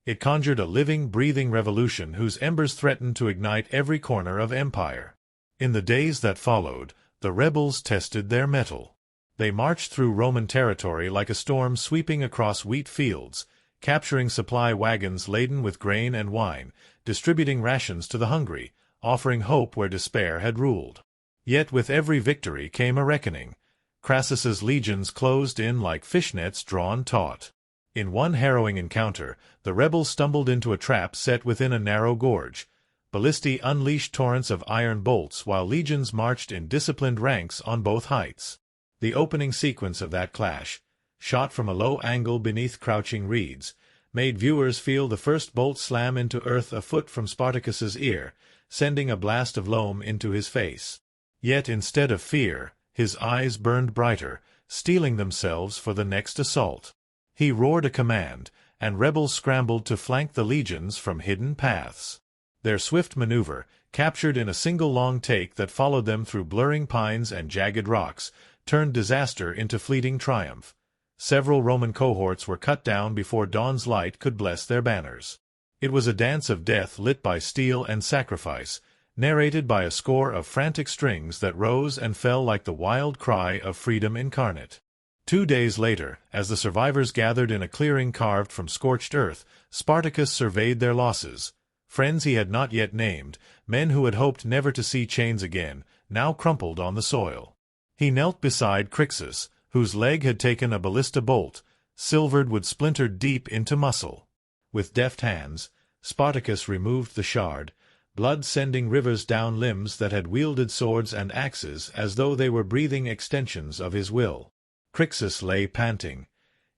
It conjured a living, breathing revolution whose embers threatened to ignite every corner of empire. In the days that followed, the rebels tested their mettle. They marched through Roman territory like a storm sweeping across wheat fields, capturing supply wagons laden with grain and wine, distributing rations to the hungry, offering hope where despair had ruled. Yet with every victory came a reckoning. Crassus's legions closed in like fishnets drawn taut. In one harrowing encounter, the rebels stumbled into a trap set within a narrow gorge. Ballistae unleashed torrents of iron bolts while legions marched in disciplined ranks on both heights. The opening sequence of that clash, shot from a low angle beneath crouching reeds, made viewers feel the first bolt slam into earth a foot from Spartacus's ear, sending a blast of loam into his face. Yet instead of fear, his eyes burned brighter, steeling themselves for the next assault. He roared a command, and rebels scrambled to flank the legions from hidden paths. Their swift maneuver, captured in a single long take that followed them through blurring pines and jagged rocks, turned disaster into fleeting triumph. Several Roman cohorts were cut down before dawn's light could bless their banners. It was a dance of death lit by steel and sacrifice, narrated by a score of frantic strings that rose and fell like the wild cry of freedom incarnate. 2 days later, as the survivors gathered in a clearing carved from scorched earth, Spartacus surveyed their losses. Friends he had not yet named, men who had hoped never to see chains again, now crumpled on the soil. He knelt beside Crixus, whose leg had taken a ballista bolt, silvered wood splintered deep into muscle. With deft hands, Spartacus removed the shard, blood sending rivers down limbs that had wielded swords and axes as though they were breathing extensions of his will. Crixus lay panting,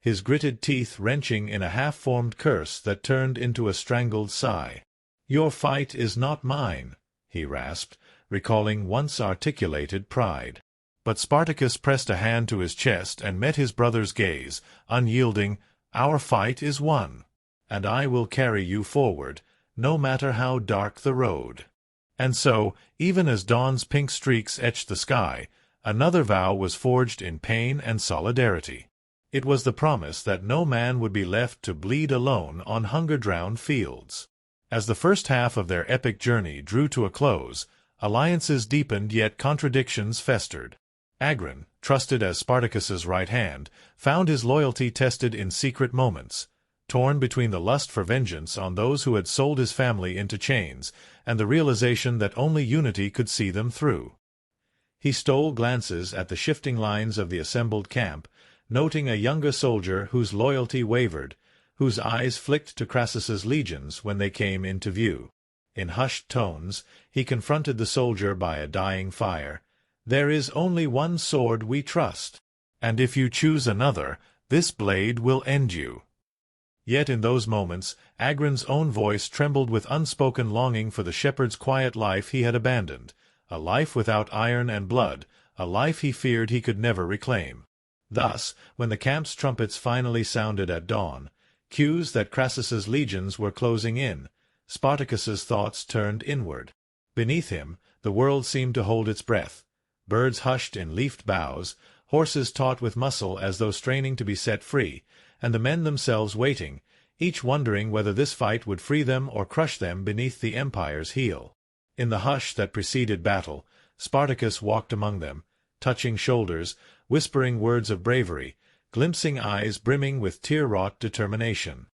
his gritted teeth wrenching in a half-formed curse that turned into a strangled sigh. "Your fight is not mine," he rasped, recalling once articulated pride. But Spartacus pressed a hand to his chest and met his brother's gaze, unyielding. "Our fight is won, and I will carry you forward, no matter how dark the road." And so, even as dawn's pink streaks etched the sky, another vow was forged in pain and solidarity. It was the promise that no man would be left to bleed alone on hunger-drowned fields. As the first half of their epic journey drew to a close, alliances deepened yet contradictions festered. Agron, trusted as Spartacus's right hand, found his loyalty tested in secret moments, torn between the lust for vengeance on those who had sold his family into chains, and the realization that only unity could see them through. He stole glances at the shifting lines of the assembled camp, noting a younger soldier whose loyalty wavered, whose eyes flicked to Crassus's legions when they came into view. In hushed tones, he confronted the soldier by a dying fire. "There is only one sword we trust, and if you choose another, this blade will end you." Yet in those moments, Agron's own voice trembled with unspoken longing for the shepherd's quiet life he had abandoned, a life without iron and blood, a life he feared he could never reclaim. Thus, when the camp's trumpets finally sounded at dawn, cues that Crassus's legions were closing in, Spartacus's thoughts turned inward. Beneath him, the world seemed to hold its breath. Birds hushed in leafed boughs, horses taut with muscle as though straining to be set free, and the men themselves waiting, each wondering whether this fight would free them or crush them beneath the empire's heel. In the hush that preceded battle, Spartacus walked among them, touching shoulders, whispering words of bravery, glimpsing eyes brimming with tear-wrought determination.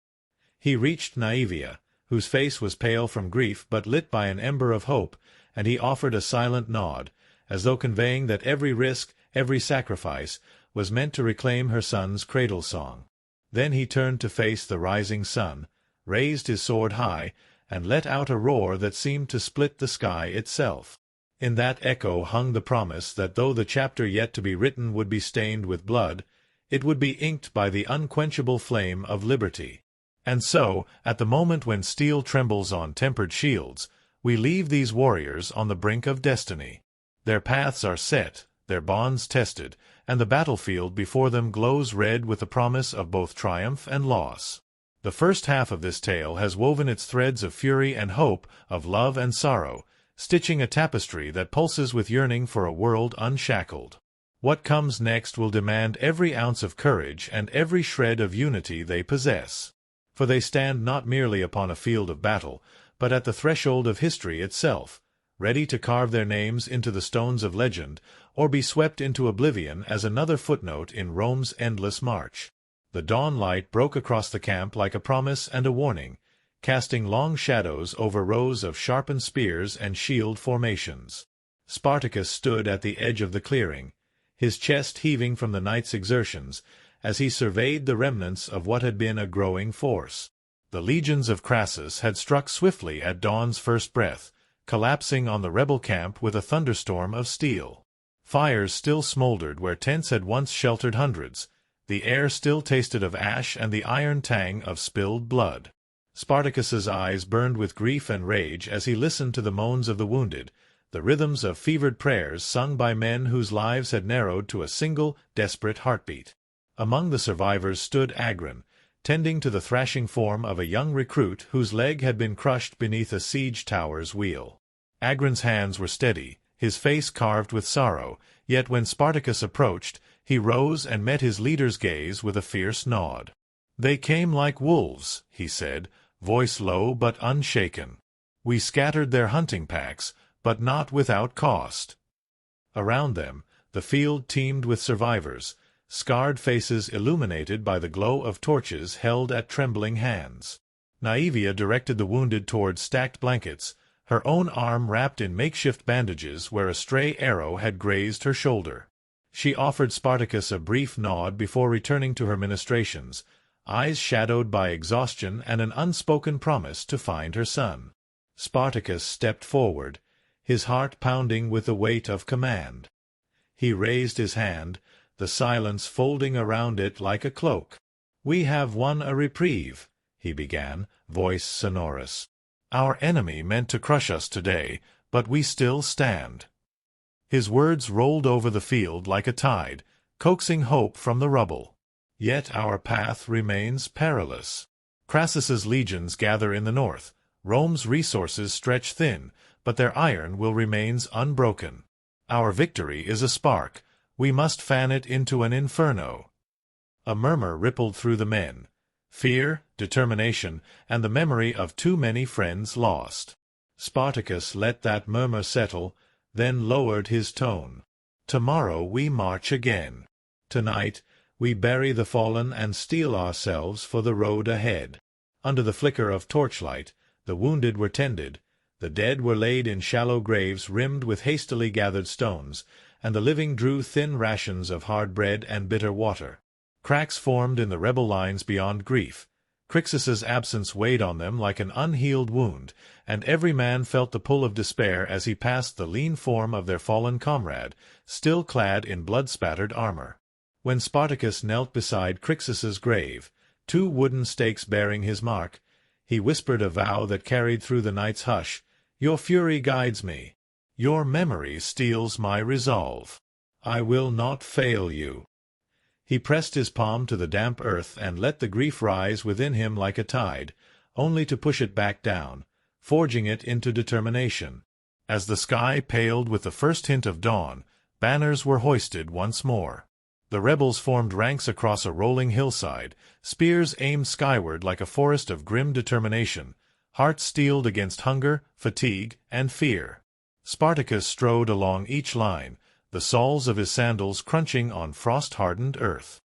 He reached Naevia, whose face was pale from grief but lit by an ember of hope, and he offered a silent nod, as though conveying that every risk, every sacrifice, was meant to reclaim her son's cradle song. Then he turned to face the rising sun, raised his sword high, and let out a roar that seemed to split the sky itself. In that echo hung the promise that though the chapter yet to be written would be stained with blood, it would be inked by the unquenchable flame of liberty. And so, at the moment when steel trembles on tempered shields, we leave these warriors on the brink of destiny. Their paths are set, their bonds tested, and the battlefield before them glows red with the promise of both triumph and loss. The first half of this tale has woven its threads of fury and hope, of love and sorrow, stitching a tapestry that pulses with yearning for a world unshackled. What comes next will demand every ounce of courage and every shred of unity they possess. For they stand not merely upon a field of battle, but at the threshold of history itself, ready to carve their names into the stones of legend, or be swept into oblivion as another footnote in Rome's endless march. The dawn light broke across the camp like a promise and a warning, casting long shadows over rows of sharpened spears and shield formations. Spartacus stood at the edge of the clearing, his chest heaving from the night's exertions, as he surveyed the remnants of what had been a growing force. The legions of Crassus had struck swiftly at dawn's first breath, collapsing on the rebel camp with a thunderstorm of steel. Fires still smoldered where tents had once sheltered hundreds. The air still tasted of ash and the iron tang of spilled blood. Spartacus's eyes burned with grief and rage as he listened to the moans of the wounded, the rhythms of fevered prayers sung by men whose lives had narrowed to a single, desperate heartbeat. Among the survivors stood Agron, tending to the thrashing form of a young recruit whose leg had been crushed beneath a siege tower's wheel. Agron's hands were steady, his face carved with sorrow, yet when Spartacus approached, he rose and met his leader's gaze with a fierce nod. "They came like wolves," he said, voice low but unshaken. "We scattered their hunting packs, but not without cost." Around them, the field teemed with survivors, scarred faces illuminated by the glow of torches held at trembling hands. Naevia directed the wounded toward stacked blankets, her own arm wrapped in makeshift bandages where a stray arrow had grazed her shoulder. She offered Spartacus a brief nod before returning to her ministrations, eyes shadowed by exhaustion and an unspoken promise to find her son. Spartacus stepped forward, his heart pounding with the weight of command. He raised his hand, the silence folding around it like a cloak. "We have won a reprieve," he began, voice sonorous. "Our enemy meant to crush us today, but we still stand." His words rolled over the field like a tide, coaxing hope from the rubble. "Yet our path remains perilous. Crassus's legions gather in the north. Rome's resources stretch thin, but their iron will remain unbroken. Our victory is a spark. We must fan it into an inferno." A murmur rippled through the men. Fear, determination, and the memory of too many friends lost. Spartacus let that murmur settle, then lowered his tone. "Tomorrow we march again. Tonight we bury the fallen and steel ourselves for the road ahead." Under the flicker of torchlight, the wounded were tended, the dead were laid in shallow graves rimmed with hastily gathered stones, and the living drew thin rations of hard bread and bitter water. Cracks formed in the rebel lines beyond grief. Crixus's absence weighed on them like an unhealed wound, and every man felt the pull of despair as he passed the lean form of their fallen comrade, still clad in blood-spattered armor. When Spartacus knelt beside Crixus's grave, 2 wooden stakes bearing his mark, he whispered a vow that carried through the night's hush. "Your fury guides me. Your memory steels my resolve. I will not fail you." He pressed his palm to the damp earth and let the grief rise within him like a tide, only to push it back down, forging it into determination. As the sky paled with the first hint of dawn, banners were hoisted once more. The rebels formed ranks across a rolling hillside, spears aimed skyward like a forest of grim determination, hearts steeled against hunger, fatigue, and fear. Spartacus strode along each line, the soles of his sandals crunching on frost-hardened earth.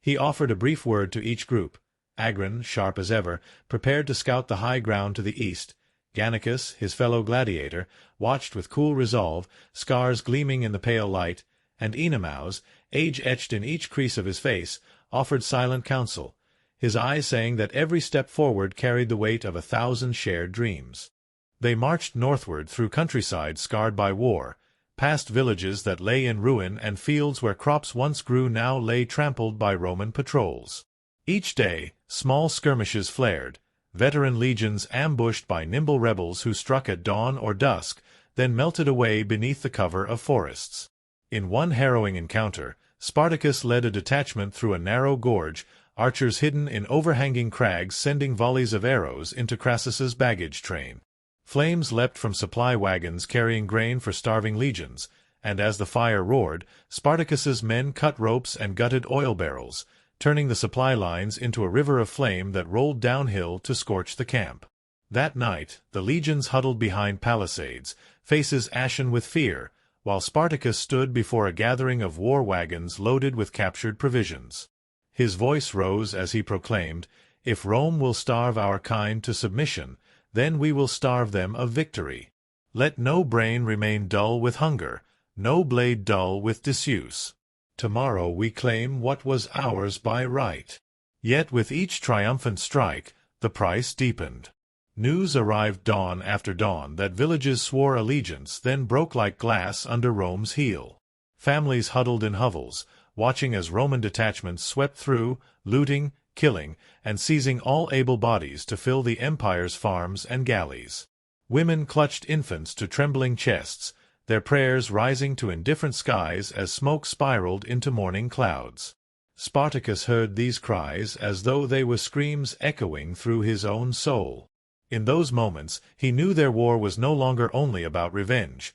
He offered a brief word to each group. Agron, sharp as ever, prepared to scout the high ground to the east. Gannicus, his fellow gladiator, watched with cool resolve, scars gleaming in the pale light, and Oenomaus, age etched in each crease of his face, offered silent counsel, his eyes saying that every step forward carried the weight of 1,000 shared dreams. They marched northward through countryside scarred by war, past villages that lay in ruin and fields where crops once grew now lay trampled by Roman patrols. Each day, small skirmishes flared, veteran legions ambushed by nimble rebels who struck at dawn or dusk, then melted away beneath the cover of forests. In one harrowing encounter, Spartacus led a detachment through a narrow gorge, archers hidden in overhanging crags sending volleys of arrows into Crassus's baggage train. Flames leapt from supply wagons carrying grain for starving legions, and as the fire roared, Spartacus's men cut ropes and gutted oil barrels, turning the supply lines into a river of flame that rolled downhill to scorch the camp. That night, the legions huddled behind palisades, faces ashen with fear, while Spartacus stood before a gathering of war wagons loaded with captured provisions. His voice rose as he proclaimed, "If Rome will starve our kind to submission, then we will starve them of victory. Let no brain remain dull with hunger, no blade dull with disuse. Tomorrow we claim what was ours by right." Yet with each triumphant strike, the price deepened. News arrived dawn after dawn that villages swore allegiance, then broke like glass under Rome's heel. Families huddled in hovels, watching as Roman detachments swept through, looting, killing, and seizing all able bodies to fill the empire's farms and galleys. Women clutched infants to trembling chests, their prayers rising to indifferent skies as smoke spiraled into morning clouds. Spartacus heard these cries as though they were screams echoing through his own soul. In those moments, he knew their war was no longer only about revenge.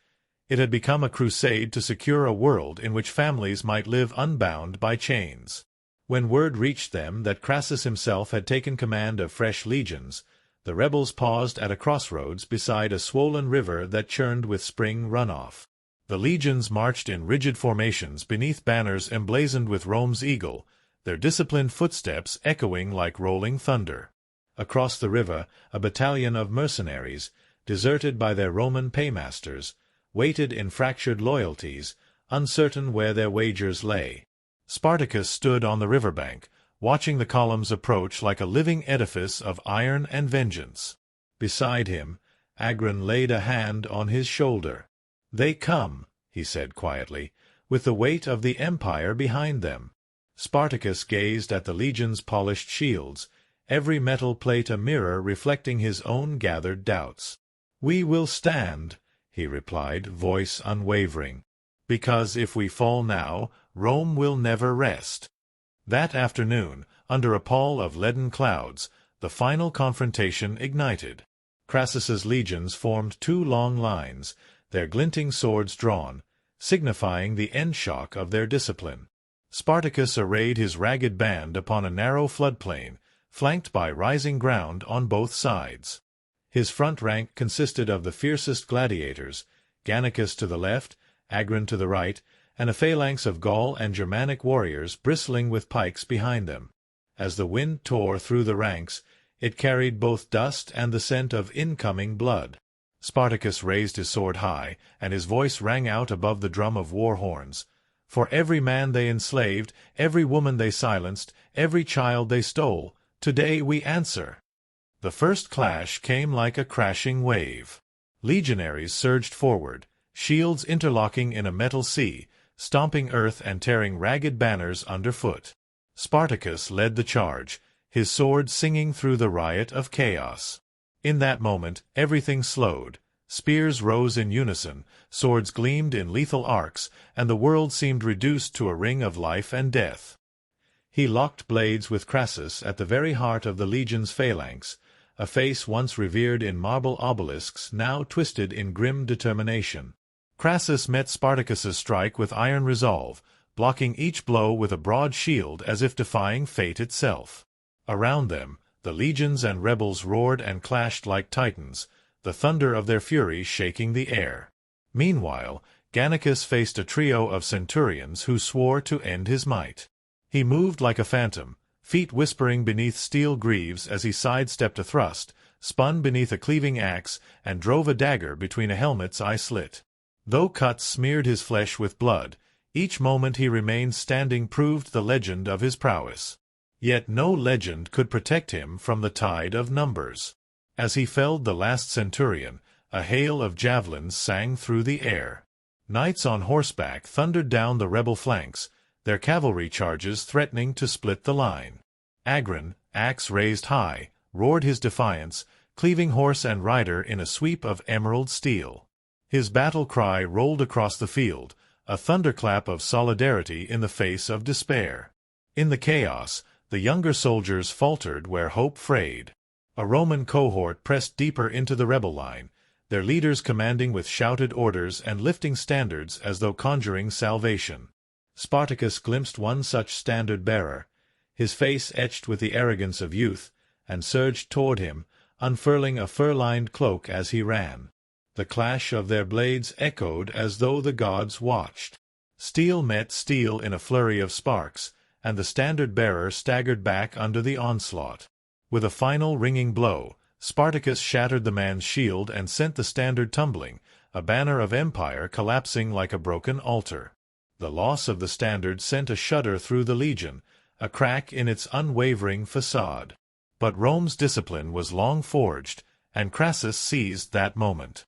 It had become a crusade to secure a world in which families might live unbound by chains. When word reached them that Crassus himself had taken command of fresh legions, the rebels paused at a crossroads beside a swollen river that churned with spring runoff. The legions marched in rigid formations beneath banners emblazoned with Rome's eagle, their disciplined footsteps echoing like rolling thunder. Across the river, a battalion of mercenaries, deserted by their Roman paymasters, waited in fractured loyalties, uncertain where their wagers lay. Spartacus stood on the riverbank, watching the columns approach like a living edifice of iron and vengeance. Beside him, Agron laid a hand on his shoulder. "They come," he said quietly, "with the weight of the empire behind them. Spartacus gazed at the legion's polished shields, every metal plate a mirror reflecting his own gathered doubts. "We will stand," he replied, voice unwavering, "because if we fall now, Rome will never rest." That afternoon, under a pall of leaden clouds, the final confrontation ignited. Crassus's legions formed two long lines, their glinting swords drawn, signifying the end shock of their discipline. Spartacus arrayed his ragged band upon a narrow floodplain, flanked by rising ground on both sides. His front rank consisted of the fiercest gladiators, Gannicus to the left, Agron to the right, and a phalanx of Gaul and Germanic warriors bristling with pikes behind them. As the wind tore through the ranks, it carried both dust and the scent of incoming blood. Spartacus raised his sword high, and his voice rang out above the drum of war horns. "For every man they enslaved, every woman they silenced, every child they stole, today we answer." The first clash came like a crashing wave. Legionaries surged forward, shields interlocking in a metal sea, stomping earth and tearing ragged banners underfoot. Spartacus led the charge, his sword singing through the riot of chaos. In that moment, everything slowed. Spears rose in unison, swords gleamed in lethal arcs, and the world seemed reduced to a ring of life and death. He locked blades with Crassus at the very heart of the legion's phalanx, a face once revered in marble obelisks now twisted in grim determination. Crassus met Spartacus's strike with iron resolve, blocking each blow with a broad shield as if defying fate itself. Around them, the legions and rebels roared and clashed like titans, the thunder of their fury shaking the air. Meanwhile, Gannicus faced a trio of centurions who swore to end his might. He moved like a phantom, feet whispering beneath steel greaves as he sidestepped a thrust, spun beneath a cleaving axe, and drove a dagger between a helmet's eye slit. Though cuts smeared his flesh with blood, each moment he remained standing proved the legend of his prowess. Yet no legend could protect him from the tide of numbers. As he felled the last centurion, a hail of javelins sang through the air. Knights on horseback thundered down the rebel flanks, their cavalry charges threatening to split the line. Agron, axe raised high, roared his defiance, cleaving horse and rider in a sweep of emerald steel. His battle cry rolled across the field, a thunderclap of solidarity in the face of despair. In the chaos, the younger soldiers faltered where hope frayed. A Roman cohort pressed deeper into the rebel line, their leaders commanding with shouted orders and lifting standards as though conjuring salvation. Spartacus glimpsed one such standard-bearer, his face etched with the arrogance of youth, and surged toward him, unfurling a fur-lined cloak as he ran. The clash of their blades echoed as though the gods watched. Steel met steel in a flurry of sparks, and the standard-bearer staggered back under the onslaught. With a final ringing blow, Spartacus shattered the man's shield and sent the standard tumbling, a banner of empire collapsing like a broken altar. The loss of the standard sent a shudder through the legion, a crack in its unwavering facade. But Rome's discipline was long forged, and Crassus seized that moment.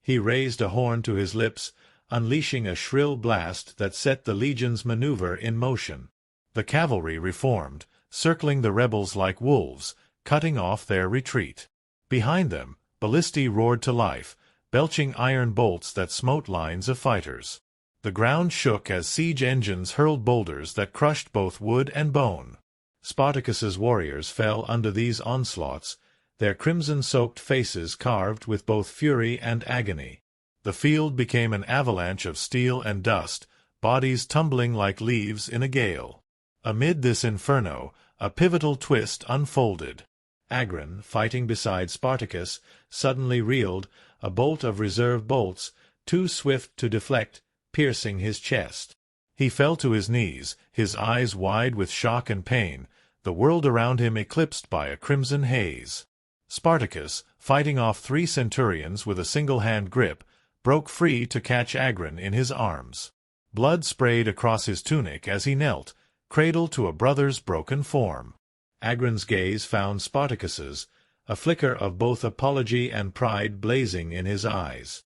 He raised a horn to his lips, unleashing a shrill blast that set the legion's maneuver in motion. The cavalry reformed, circling the rebels like wolves, cutting off their retreat. Behind them, ballistae roared to life, belching iron bolts that smote lines of fighters. The ground shook as siege engines hurled boulders that crushed both wood and bone. Spartacus's warriors fell under these onslaughts, their crimson-soaked faces carved with both fury and agony. The field became an avalanche of steel and dust, bodies tumbling like leaves in a gale. Amid this inferno, a pivotal twist unfolded. Agron, fighting beside Spartacus, suddenly reeled, a bolt of reserve bolts, too swift to deflect, piercing his chest. He fell to his knees, his eyes wide with shock and pain, the world around him eclipsed by a crimson haze. Spartacus, fighting off 3 centurions with a single-hand grip, broke free to catch Agron in his arms. Blood sprayed across his tunic as he knelt, cradled to a brother's broken form. Agron's gaze found Spartacus's, a flicker of both apology and pride blazing in his eyes.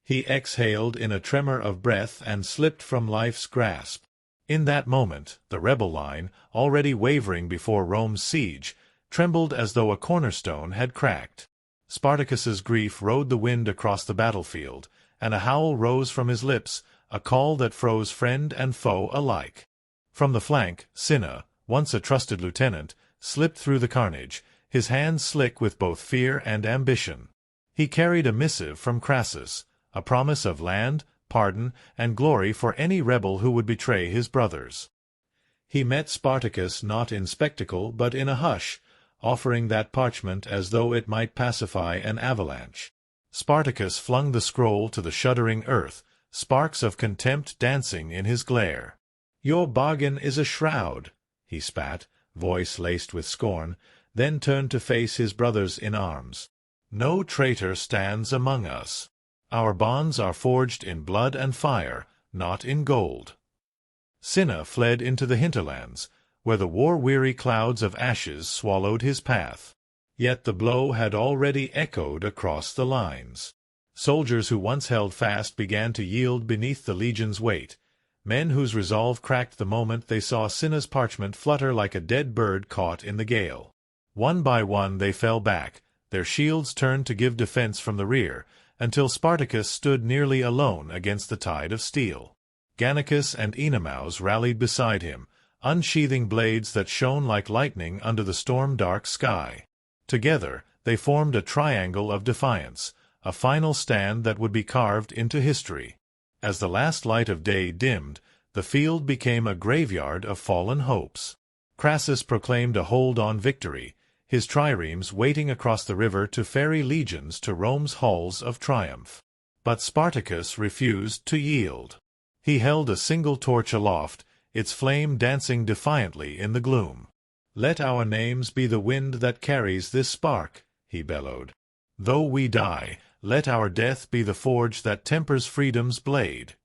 He exhaled in a tremor of breath and slipped from life's grasp. In that moment, the rebel line, already wavering before Rome's siege, trembled as though a cornerstone had cracked. Spartacus's grief rode the wind across the battlefield, and a howl rose from his lips, a call that froze friend and foe alike. From the flank, Cinna, once a trusted lieutenant, slipped through the carnage, his hands slick with both fear and ambition. He carried a missive from Crassus, a promise of land, pardon, and glory for any rebel who would betray his brothers. He met Spartacus not in spectacle but in a hush, offering that parchment as though it might pacify an avalanche. Spartacus flung the scroll to the shuddering earth, sparks of contempt dancing in his glare. "Your bargain is a shroud," he spat, voice laced with scorn, then turned to face his brothers in arms. "No traitor stands among us. Our bonds are forged in blood and fire, not in gold." Cinna fled into the hinterlands, where the war-weary clouds of ashes swallowed his path. Yet the blow had already echoed across the lines. Soldiers who once held fast began to yield beneath the legion's weight, men whose resolve cracked the moment they saw Cinna's parchment flutter like a dead bird caught in the gale. One by one they fell back, their shields turned to give defense from the rear, until Spartacus stood nearly alone against the tide of steel. Gannicus and Oenomaus rallied beside him, unsheathing blades that shone like lightning under the storm-dark sky. Together, they formed a triangle of defiance, a final stand that would be carved into history. As the last light of day dimmed, the field became a graveyard of fallen hopes. Crassus proclaimed a hold-on victory, his triremes waiting across the river to ferry legions to Rome's halls of triumph. But Spartacus refused to yield. He held a single torch aloft, its flame dancing defiantly in the gloom. "Let our names be the wind that carries this spark," he bellowed. "Though we die, let our death be the forge that tempers freedom's blade."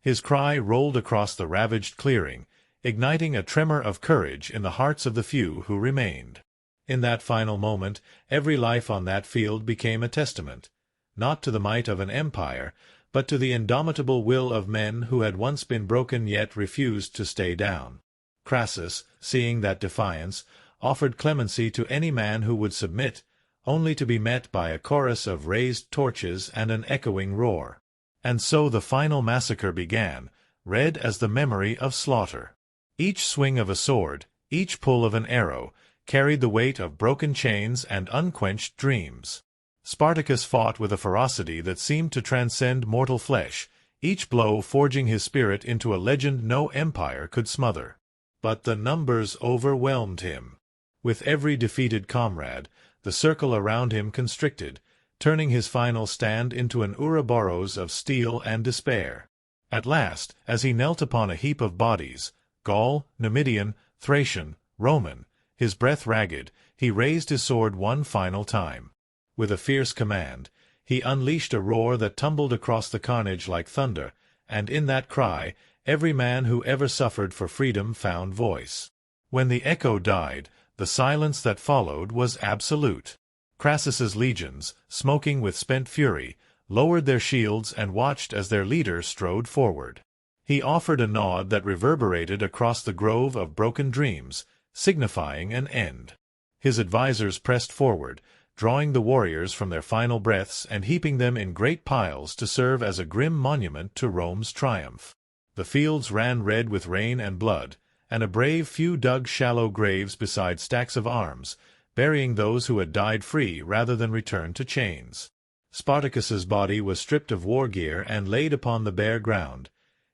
His cry rolled across the ravaged clearing, igniting a tremor of courage in the hearts of the few who remained. In that final moment, every life on that field became a testament, not to the might of an empire, but to the indomitable will of men who had once been broken yet refused to stay down. Crassus, seeing that defiance, offered clemency to any man who would submit, only to be met by a chorus of raised torches and an echoing roar. And so the final massacre began, red as the memory of slaughter. Each swing of a sword, each pull of an arrow, carried the weight of broken chains and unquenched dreams. Spartacus fought with a ferocity that seemed to transcend mortal flesh, each blow forging his spirit into a legend no empire could smother. But the numbers overwhelmed him. With every defeated comrade, the circle around him constricted, turning his final stand into an Ouroboros of steel and despair. At last, as he knelt upon a heap of bodies, Gaul, Numidian, Thracian, Roman, his breath ragged, he raised his sword one final time. With a fierce command, he unleashed a roar that tumbled across the carnage like thunder, and in that cry, every man who ever suffered for freedom found voice. When the echo died, the silence that followed was absolute. Crassus's legions, smoking with spent fury, lowered their shields and watched as their leader strode forward. He offered a nod that reverberated across the grove of broken dreams, signifying an end. His advisers pressed forward, drawing the warriors from their final breaths and heaping them in great piles to serve as a grim monument to Rome's triumph. The fields ran red with rain and blood, and a brave few dug shallow graves beside stacks of arms, burying those who had died free rather than return to chains. Spartacus's body was stripped of war gear and laid upon the bare ground,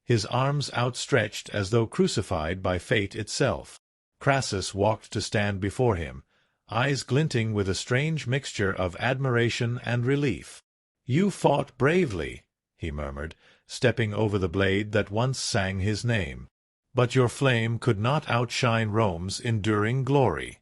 his arms outstretched as though crucified by fate itself. Crassus walked to stand before him, eyes glinting with a strange mixture of admiration and relief. "You fought bravely," he murmured, stepping over the blade that once sang his name. "But your flame could not outshine Rome's enduring glory."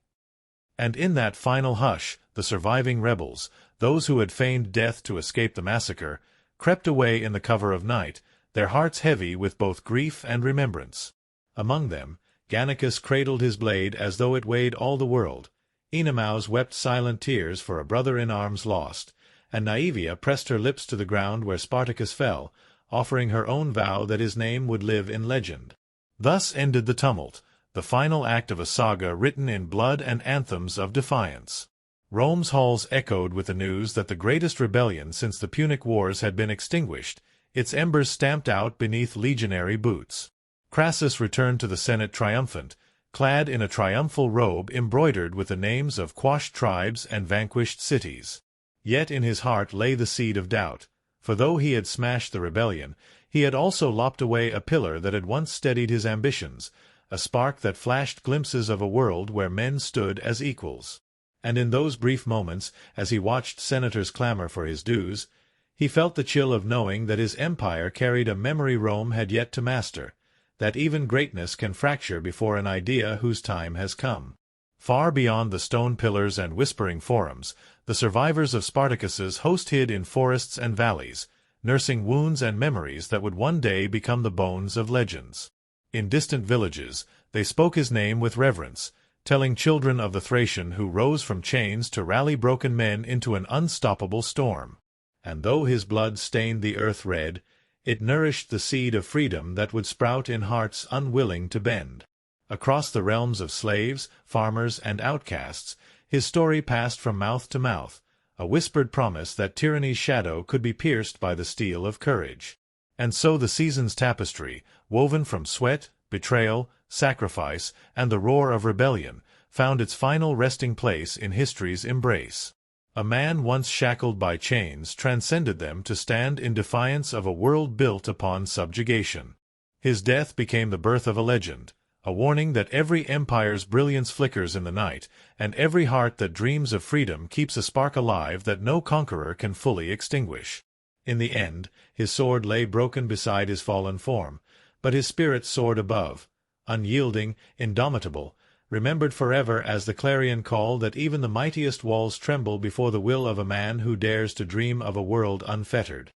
And in that final hush, the surviving rebels, those who had feigned death to escape the massacre, crept away in the cover of night, their hearts heavy with both grief and remembrance. Among them, Gannicus cradled his blade as though it weighed all the world. Oenomaus wept silent tears for a brother in arms lost, and Naevia pressed her lips to the ground where Spartacus fell, offering her own vow that his name would live in legend. Thus ended the tumult, the final act of a saga written in blood and anthems of defiance. Rome's halls echoed with the news that the greatest rebellion since the Punic Wars had been extinguished, its embers stamped out beneath legionary boots. Crassus returned to the Senate triumphant, clad in a triumphal robe embroidered with the names of quashed tribes and vanquished cities. Yet in his heart lay the seed of doubt, for though he had smashed the rebellion, he had also lopped away a pillar that had once steadied his ambitions, a spark that flashed glimpses of a world where men stood as equals. And in those brief moments, as he watched senators clamor for his dues, he felt the chill of knowing that his empire carried a memory Rome had yet to master, that even greatness can fracture before an idea whose time has come. Far beyond the stone pillars and whispering forums, the survivors of Spartacus's host hid in forests and valleys, nursing wounds and memories that would one day become the bones of legends. In distant villages, they spoke his name with reverence, telling children of the Thracian who rose from chains to rally broken men into an unstoppable storm. And though his blood stained the earth red, it nourished the seed of freedom that would sprout in hearts unwilling to bend. Across the realms of slaves, farmers, and outcasts, his story passed from mouth to mouth, a whispered promise that tyranny's shadow could be pierced by the steel of courage. And so the season's tapestry, woven from sweat, betrayal, sacrifice, and the roar of rebellion, found its final resting place in history's embrace. A man once shackled by chains transcended them to stand in defiance of a world built upon subjugation. His death became the birth of a legend, a warning that every empire's brilliance flickers in the night, and every heart that dreams of freedom keeps a spark alive that no conqueror can fully extinguish. In the end, his sword lay broken beside his fallen form, but his spirit soared above, unyielding, indomitable, remembered forever as the clarion call that even the mightiest walls tremble before the will of a man who dares to dream of a world unfettered.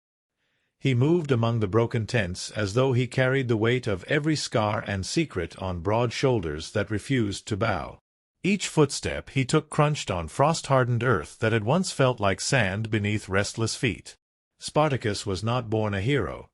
He moved among the broken tents as though he carried the weight of every scar and secret on broad shoulders that refused to bow. Each footstep he took crunched on frost-hardened earth that had once felt like sand beneath restless feet. Spartacus was not born a hero.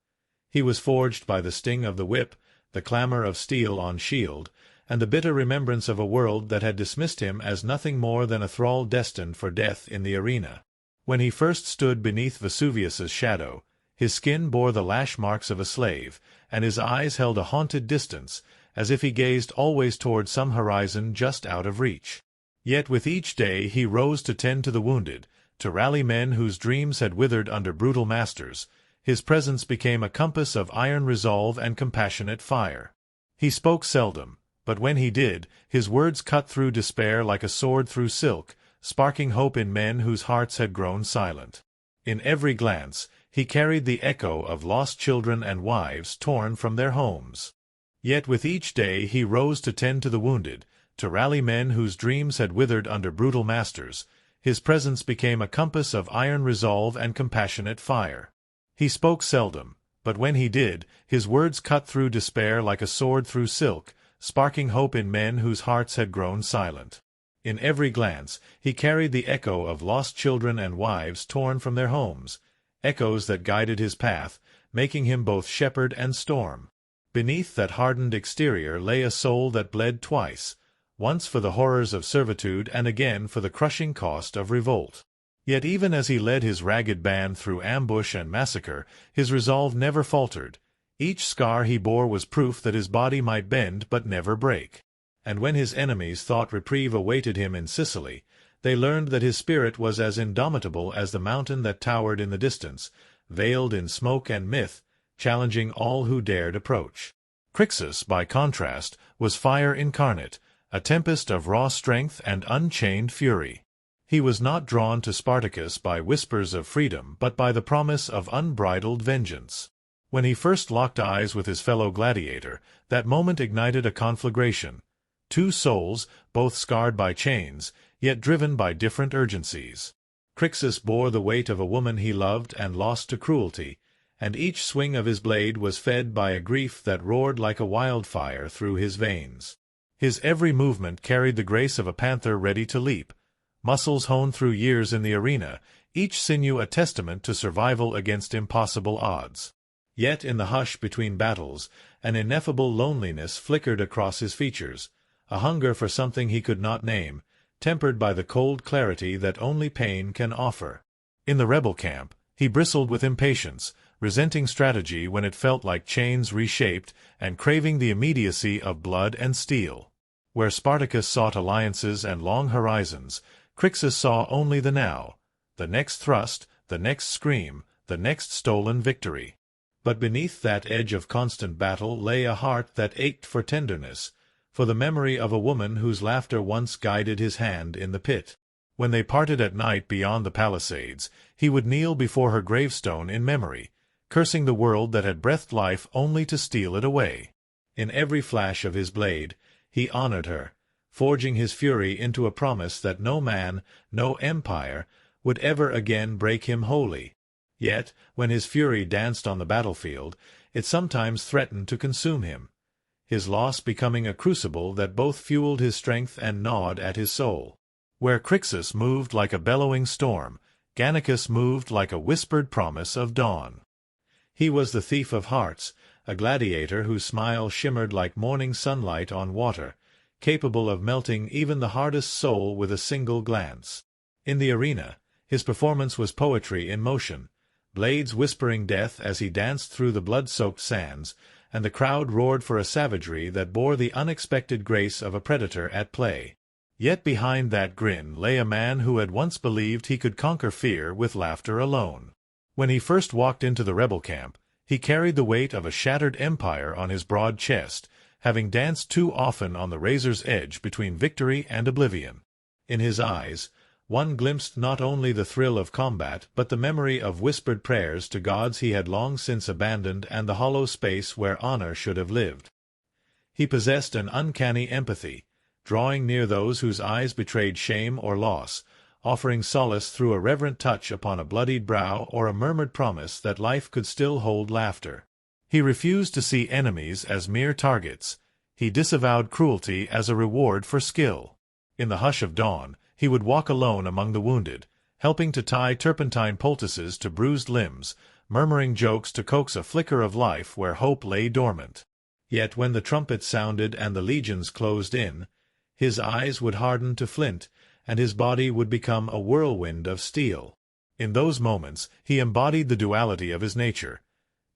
He was forged by the sting of the whip, the clamor of steel on shield, and the bitter remembrance of a world that had dismissed him as nothing more than a thrall destined for death in the arena. When he first stood beneath Vesuvius's shadow, his skin bore the lash marks of a slave, and his eyes held a haunted distance, as if he gazed always toward some horizon just out of reach. Yet with each day he rose to tend to the wounded, to rally men whose dreams had withered under brutal masters. His presence became a compass of iron resolve and compassionate fire. He spoke seldom, but when he did, his words cut through despair like a sword through silk, sparking hope in men whose hearts had grown silent. In every glance, he carried the echo of lost children and wives torn from their homes. Yet with each day he rose to tend to the wounded, to rally men whose dreams had withered under brutal masters. His presence became a compass of iron resolve and compassionate fire. He spoke seldom, but when he did, his words cut through despair like a sword through silk, sparking hope in men whose hearts had grown silent. In every glance, he carried the echo of lost children and wives torn from their homes, echoes that guided his path, making him both shepherd and storm. Beneath that hardened exterior lay a soul that bled twice, once for the horrors of servitude and again for the crushing cost of revolt. Yet even as he led his ragged band through ambush and massacre, his resolve never faltered. Each scar he bore was proof that his body might bend but never break. And when his enemies thought reprieve awaited him in Sicily, they learned that his spirit was as indomitable as the mountain that towered in the distance, veiled in smoke and myth, challenging all who dared approach. Crixus, by contrast, was fire incarnate, a tempest of raw strength and unchained fury. He was not drawn to Spartacus by whispers of freedom but by the promise of unbridled vengeance. When he first locked eyes with his fellow gladiator, that moment ignited a conflagration. Two souls, both scarred by chains, yet driven by different urgencies. Crixus bore the weight of a woman he loved and lost to cruelty, and each swing of his blade was fed by a grief that roared like a wildfire through his veins. His every movement carried the grace of a panther ready to leap, muscles honed through years in the arena, each sinew a testament to survival against impossible odds. Yet in the hush between battles, an ineffable loneliness flickered across his features, a hunger for something he could not name, tempered by the cold clarity that only pain can offer. In the rebel camp, he bristled with impatience, resenting strategy when it felt like chains reshaped, and craving the immediacy of blood and steel. Where Spartacus sought alliances and long horizons, Crixus saw only the now, the next thrust, the next scream, the next stolen victory. But beneath that edge of constant battle lay a heart that ached for tenderness, for the memory of a woman whose laughter once guided his hand in the pit. When they parted at night beyond the palisades, he would kneel before her gravestone in memory, cursing the world that had breathed life only to steal it away. In every flash of his blade, he honored her, forging his fury into a promise that no man, no empire, would ever again break him wholly. Yet, when his fury danced on the battlefield, it sometimes threatened to consume him, his loss becoming a crucible that both fueled his strength and gnawed at his soul. Where Crixus moved like a bellowing storm, Gannicus moved like a whispered promise of dawn. He was the thief of hearts, a gladiator whose smile shimmered like morning sunlight on water, capable of melting even the hardest soul with a single glance. In the arena, his performance was poetry in motion, blades whispering death as he danced through the blood-soaked sands, and the crowd roared for a savagery that bore the unexpected grace of a predator at play. Yet behind that grin lay a man who had once believed he could conquer fear with laughter alone. When he first walked into the rebel camp, he carried the weight of a shattered empire on his broad chest, having danced too often on the razor's edge between victory and oblivion. In his eyes, one glimpsed not only the thrill of combat but the memory of whispered prayers to gods he had long since abandoned and the hollow space where honor should have lived. He possessed an uncanny empathy, drawing near those whose eyes betrayed shame or loss, offering solace through a reverent touch upon a bloodied brow or a murmured promise that life could still hold laughter. He refused to see enemies as mere targets. He disavowed cruelty as a reward for skill. In the hush of dawn, he would walk alone among the wounded, helping to tie turpentine poultices to bruised limbs, murmuring jokes to coax a flicker of life where hope lay dormant. Yet when the trumpets sounded and the legions closed in, his eyes would harden to flint, and his body would become a whirlwind of steel. In those moments he embodied the duality of his nature,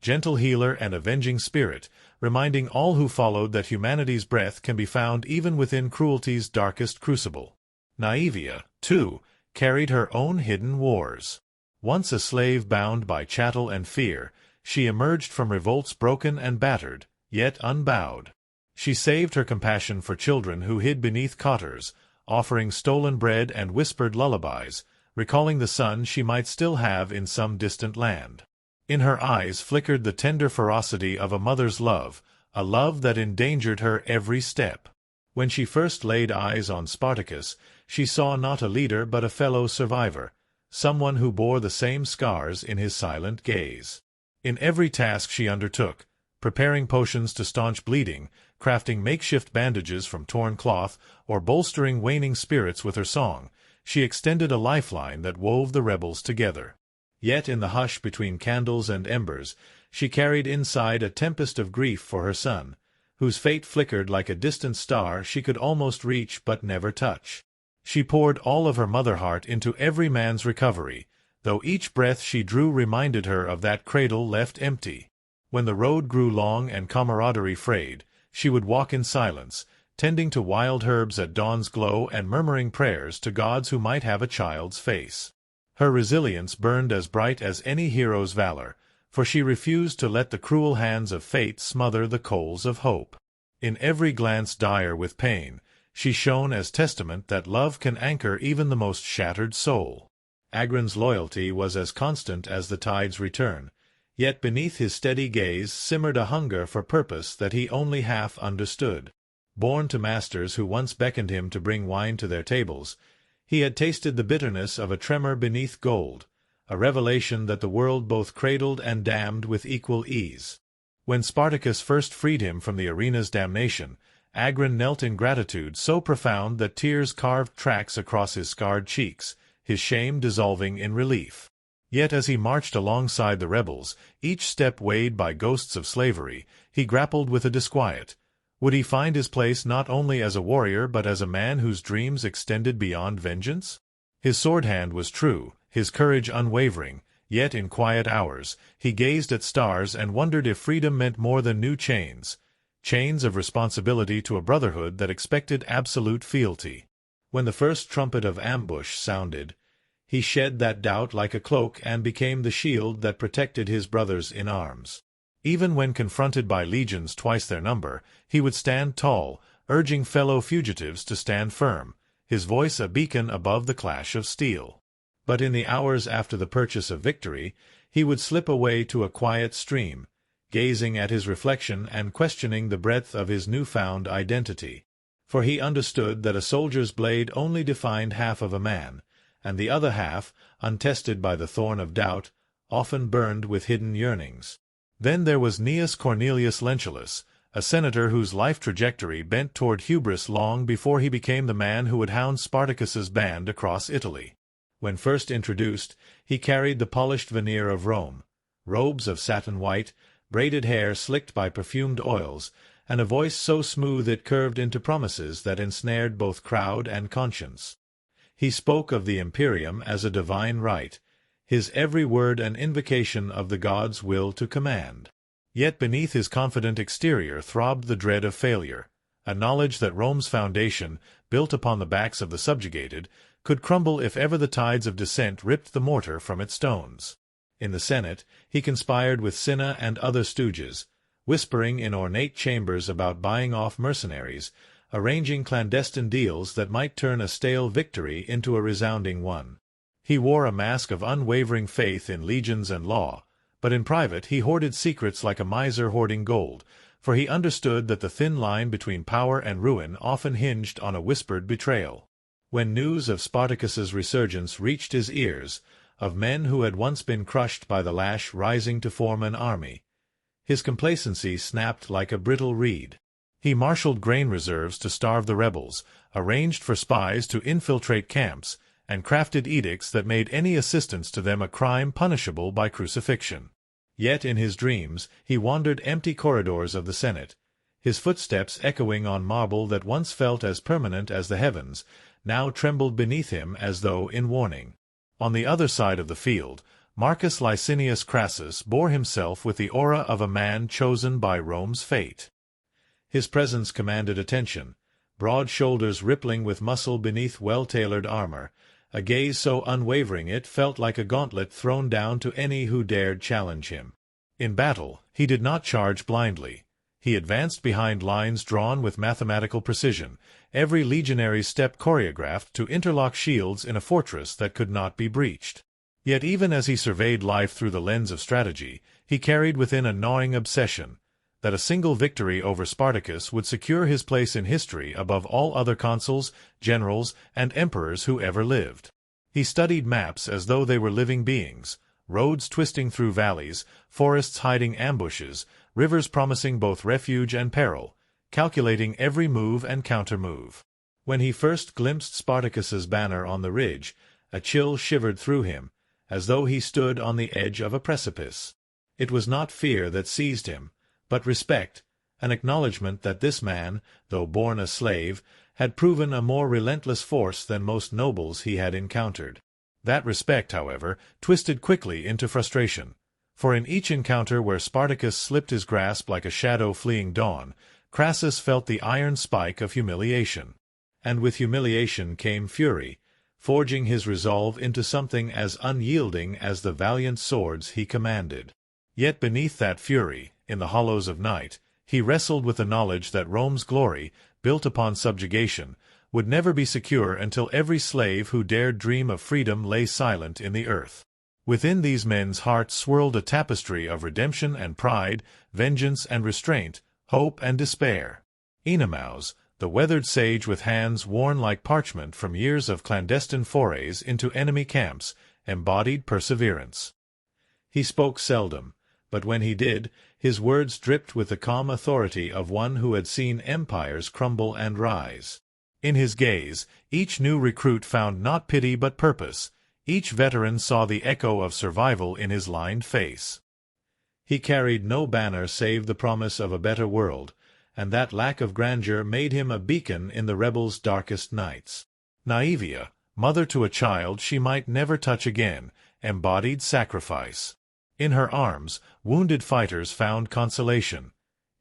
gentle healer and avenging spirit, reminding all who followed that humanity's breath can be found even within cruelty's darkest crucible. Naevia, too, carried her own hidden wars. Once a slave bound by chattel and fear, she emerged from revolts broken and battered, yet unbowed. She saved her compassion for children who hid beneath cotters, offering stolen bread and whispered lullabies, recalling the son she might still have in some distant land. In her eyes flickered the tender ferocity of a mother's love, a love that endangered her every step. When she first laid eyes on Spartacus, she saw not a leader but a fellow survivor, someone who bore the same scars in his silent gaze. In every task she undertook, preparing potions to staunch bleeding, crafting makeshift bandages from torn cloth, or bolstering waning spirits with her song, she extended a lifeline that wove the rebels together. Yet in the hush between candles and embers, she carried inside a tempest of grief for her son, whose fate flickered like a distant star she could almost reach but never touch. She poured all of her mother-heart into every man's recovery, though each breath she drew reminded her of that cradle left empty. When the road grew long and camaraderie frayed, she would walk in silence, tending to wild herbs at dawn's glow and murmuring prayers to gods who might have a child's face. Her resilience burned as bright as any hero's valor, for she refused to let the cruel hands of fate smother the coals of hope. In every glance dire with pain, she shone as testament that love can anchor even the most shattered soul. Agron's loyalty was as constant as the tide's return, yet beneath his steady gaze simmered a hunger for purpose that he only half understood. Born to masters who once beckoned him to bring wine to their tables, he had tasted the bitterness of a tremor beneath gold, a revelation that the world both cradled and damned with equal ease. When Spartacus first freed him from the arena's damnation, Agron knelt in gratitude so profound that tears carved tracks across his scarred cheeks, his shame dissolving in relief. Yet as he marched alongside the rebels, each step weighed by ghosts of slavery, he grappled with a disquiet. Would he find his place not only as a warrior but as a man whose dreams extended beyond vengeance? His sword hand was true, his courage unwavering, yet in quiet hours he gazed at stars and wondered if freedom meant more than new chains of responsibility to a brotherhood that expected absolute fealty. When the first trumpet of ambush sounded, he shed that doubt like a cloak and became the shield that protected his brothers in arms. Even when confronted by legions twice their number, he would stand tall, urging fellow fugitives to stand firm, his voice a beacon above the clash of steel. But in the hours after the purchase of victory, he would slip away to a quiet stream, gazing at his reflection and questioning the breadth of his newfound identity. For he understood that a soldier's blade only defined half of a man, and the other half, untested by the thorn of doubt, often burned with hidden yearnings. Then there was Gnaeus Cornelius Lentulus, a senator whose life trajectory bent toward hubris long before he became the man who would hound Spartacus's band across Italy. When first introduced, he carried the polished veneer of Rome, robes of satin white, braided hair slicked by perfumed oils, and a voice so smooth it curved into promises that ensnared both crowd and conscience. He spoke of the imperium as a divine right, his every word an invocation of the god's will to command. Yet beneath his confident exterior throbbed the dread of failure, a knowledge that Rome's foundation, built upon the backs of the subjugated, could crumble if ever the tides of dissent ripped the mortar from its stones. In the Senate, he conspired with Cinna and other stooges, whispering in ornate chambers about buying off mercenaries, arranging clandestine deals that might turn a stale victory into a resounding one. He wore a mask of unwavering faith in legions and law, but in private he hoarded secrets like a miser hoarding gold, for he understood that the thin line between power and ruin often hinged on a whispered betrayal. When news of Spartacus's resurgence reached his ears, of men who had once been crushed by the lash rising to form an army, his complacency snapped like a brittle reed. He marshaled grain reserves to starve the rebels, arranged for spies to infiltrate camps, and crafted edicts that made any assistance to them a crime punishable by crucifixion. Yet in his dreams he wandered empty corridors of the Senate, his footsteps echoing on marble that once felt as permanent as the heavens, now trembled beneath him as though in warning. On the other side of the field, Marcus Licinius Crassus bore himself with the aura of a man chosen by Rome's fate. His presence commanded attention, broad shoulders rippling with muscle beneath well-tailored armor, a gaze so unwavering it felt like a gauntlet thrown down to any who dared challenge him. In battle, he did not charge blindly. He advanced behind lines drawn with mathematical precision, every legionary's step choreographed to interlock shields in a fortress that could not be breached. Yet even as he surveyed life through the lens of strategy, he carried within a gnawing obsession that a single victory over Spartacus would secure his place in history above all other consuls, generals, and emperors who ever lived. He studied maps as though they were living beings, roads twisting through valleys, forests hiding ambushes, rivers promising both refuge and peril, calculating every move and counter-move. When he first glimpsed Spartacus's banner on the ridge, a chill shivered through him, as though he stood on the edge of a precipice. It was not fear that seized him, but respect, an acknowledgment that this man, though born a slave, had proven a more relentless force than most nobles he had encountered. That respect, however, twisted quickly into frustration, for in each encounter where Spartacus slipped his grasp like a shadow fleeing dawn, Crassus felt the iron spike of humiliation. And with humiliation came fury, forging his resolve into something as unyielding as the valiant swords he commanded. Yet beneath that fury, in the hollows of night, he wrestled with the knowledge that Rome's glory, built upon subjugation, would never be secure until every slave who dared dream of freedom lay silent in the earth. Within these men's hearts swirled a tapestry of redemption and pride, vengeance and restraint, hope and despair. Enemaus, the weathered sage with hands worn like parchment from years of clandestine forays into enemy camps, embodied perseverance. He spoke seldom, but when he did, his words dripped with the calm authority of one who had seen empires crumble and rise. In his gaze, each new recruit found not pity but purpose, Each veteran saw the echo of survival in his lined face. He carried no banner save the promise of a better world, and that lack of grandeur made him a beacon in the rebels' darkest nights. Naivia, mother to a child she might never touch again, embodied sacrifice. In her arms, wounded fighters found consolation.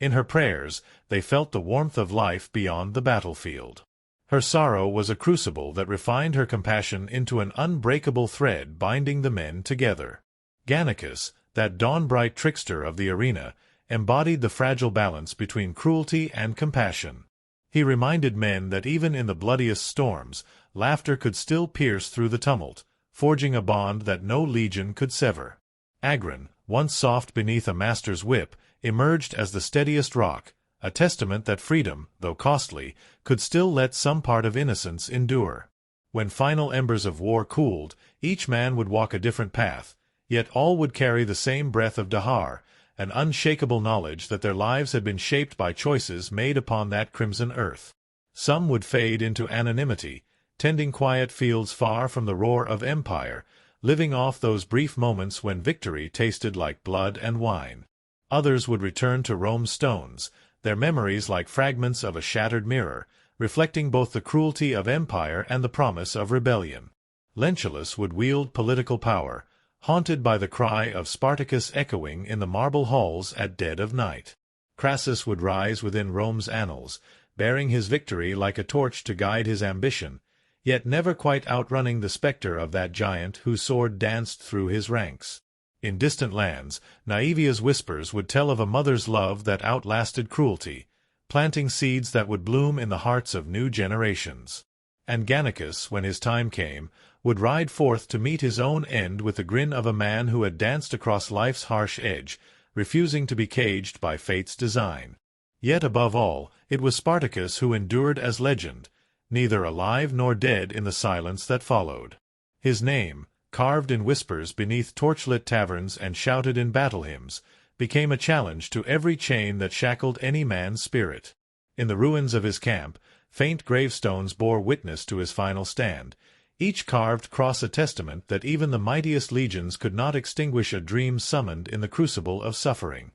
In her prayers, they felt the warmth of life beyond the battlefield. Her sorrow was a crucible that refined her compassion into an unbreakable thread binding the men together. Gannicus, that dawn-bright trickster of the arena, embodied the fragile balance between cruelty and compassion. He reminded men that even in the bloodiest storms, laughter could still pierce through the tumult, forging a bond that no legion could sever. Agron, once soft beneath a master's whip, emerged as the steadiest rock, a testament that freedom, though costly, could still let some part of innocence endure. When final embers of war cooled, each man would walk a different path, yet all would carry the same breath of Dahar, an unshakable knowledge that their lives had been shaped by choices made upon that crimson earth. Some would fade into anonymity, tending quiet fields far from the roar of empire, living off those brief moments when victory tasted like blood and wine. Others would return to Rome's stones, their memories like fragments of a shattered mirror, reflecting both the cruelty of empire and the promise of rebellion. Lentulus would wield political power, haunted by the cry of Spartacus echoing in the marble halls at dead of night. Crassus would rise within Rome's annals, bearing his victory like a torch to guide his ambition, yet never quite outrunning the specter of that giant whose sword danced through his ranks. In distant lands, Naivia's whispers would tell of a mother's love that outlasted cruelty, planting seeds that would bloom in the hearts of new generations. And Gannicus, when his time came, would ride forth to meet his own end with the grin of a man who had danced across life's harsh edge, refusing to be caged by fate's design. Yet above all, it was Spartacus who endured as legend, neither alive nor dead in the silence that followed. His name, carved in whispers beneath torchlit taverns and shouted in battle hymns, became a challenge to every chain that shackled any man's spirit. In the ruins of his camp, faint gravestones bore witness to his final stand, each carved cross a testament that even the mightiest legions could not extinguish a dream summoned in the crucible of suffering.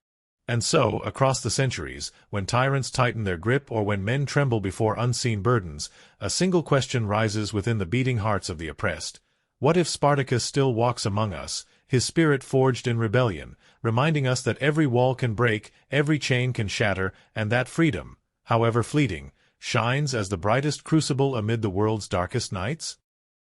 And so, across the centuries, when tyrants tighten their grip or when men tremble before unseen burdens, a single question rises within the beating hearts of the oppressed. What if Spartacus still walks among us, his spirit forged in rebellion, reminding us that every wall can break, every chain can shatter, and that freedom, however fleeting, shines as the brightest crucible amid the world's darkest nights?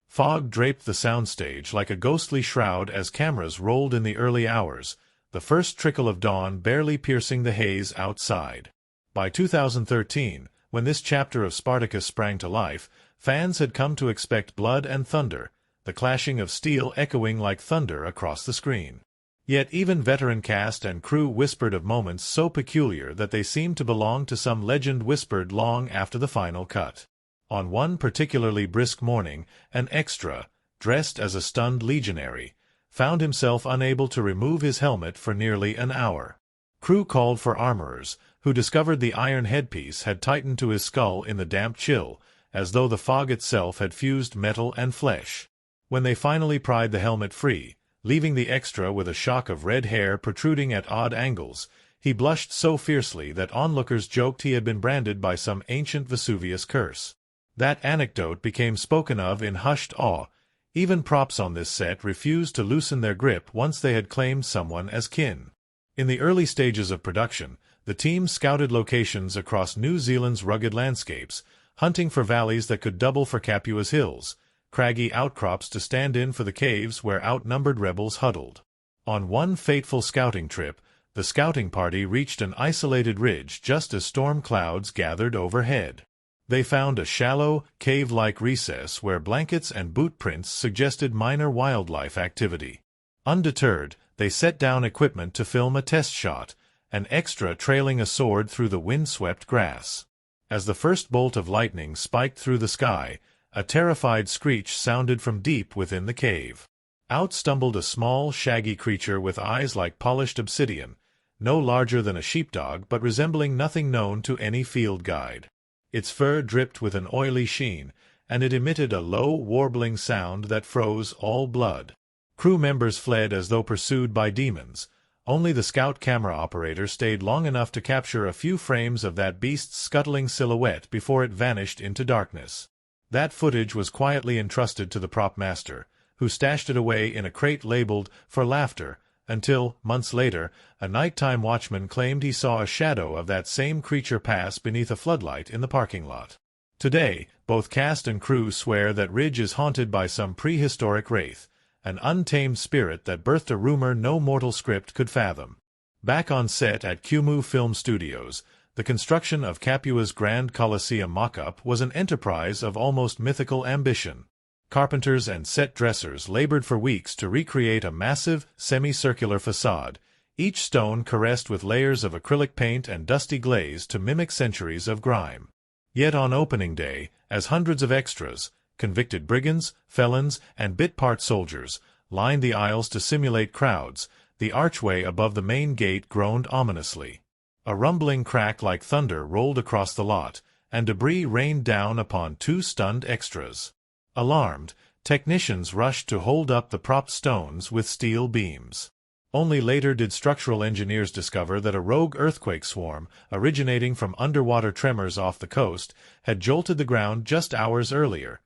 Fog draped the soundstage like a ghostly shroud as cameras rolled in the early hours, the first trickle of dawn barely piercing the haze outside. By 2013, when this chapter of Spartacus sprang to life, fans had come to expect blood and thunder, the clashing of steel echoing like thunder across the screen. Yet even veteran cast and crew whispered of moments so peculiar that they seemed to belong to some legend whispered long after the final cut. On one particularly brisk morning, an extra, dressed as a stunned legionary, found himself unable to remove his helmet for nearly an hour. Crew called for armorers, who discovered the iron headpiece had tightened to his skull in the damp chill, as though the fog itself had fused metal and flesh. When they finally pried the helmet free, leaving the extra with a shock of red hair protruding at odd angles, he blushed so fiercely that onlookers joked he had been branded by some ancient Vesuvius curse. That anecdote became spoken of in hushed awe. Even props on this set refused to loosen their grip once they had claimed someone as kin. In the early stages of production, the team scouted locations across New Zealand's rugged landscapes, hunting for valleys that could double for Capua's hills, craggy outcrops to stand in for the caves where outnumbered rebels huddled. On one fateful scouting trip, the scouting party reached an isolated ridge just as storm clouds gathered overhead. They found a shallow, cave-like recess where blankets and boot prints suggested minor wildlife activity. Undeterred, they set down equipment to film a test shot, an extra trailing a sword through the wind-swept grass. As the first bolt of lightning spiked through the sky, a terrified screech sounded from deep within the cave. Out stumbled a small, shaggy creature with eyes like polished obsidian, no larger than a sheepdog but resembling nothing known to any field guide. Its fur dripped with an oily sheen, and it emitted a low, warbling sound that froze all blood. Crew members fled as though pursued by demons. Only the scout camera operator stayed long enough to capture a few frames of that beast's scuttling silhouette before it vanished into darkness. That footage was quietly entrusted to the prop master, who stashed it away in a crate labeled "For Laughter," until, months later, a nighttime watchman claimed he saw a shadow of that same creature pass beneath a floodlight in the parking lot. Today, both cast and crew swear that Ridge is haunted by some prehistoric wraith, an untamed spirit that birthed a rumor no mortal script could fathom. Back on set at Kumu Film Studios, the construction of Capua's Grand Coliseum mock-up was an enterprise of almost mythical ambition. Carpenters and set dressers labored for weeks to recreate a massive, semicircular facade, each stone caressed with layers of acrylic paint and dusty glaze to mimic centuries of grime. Yet on opening day, as hundreds of extras, convicted brigands, felons, and bit-part soldiers, lined the aisles to simulate crowds, the archway above the main gate groaned ominously. A rumbling crack like thunder rolled across the lot, and debris rained down upon two stunned extras. Alarmed, technicians rushed to hold up the propped stones with steel beams. Only later did structural engineers discover that a rogue earthquake swarm, originating from underwater tremors off the coast, had jolted the ground just hours earlier.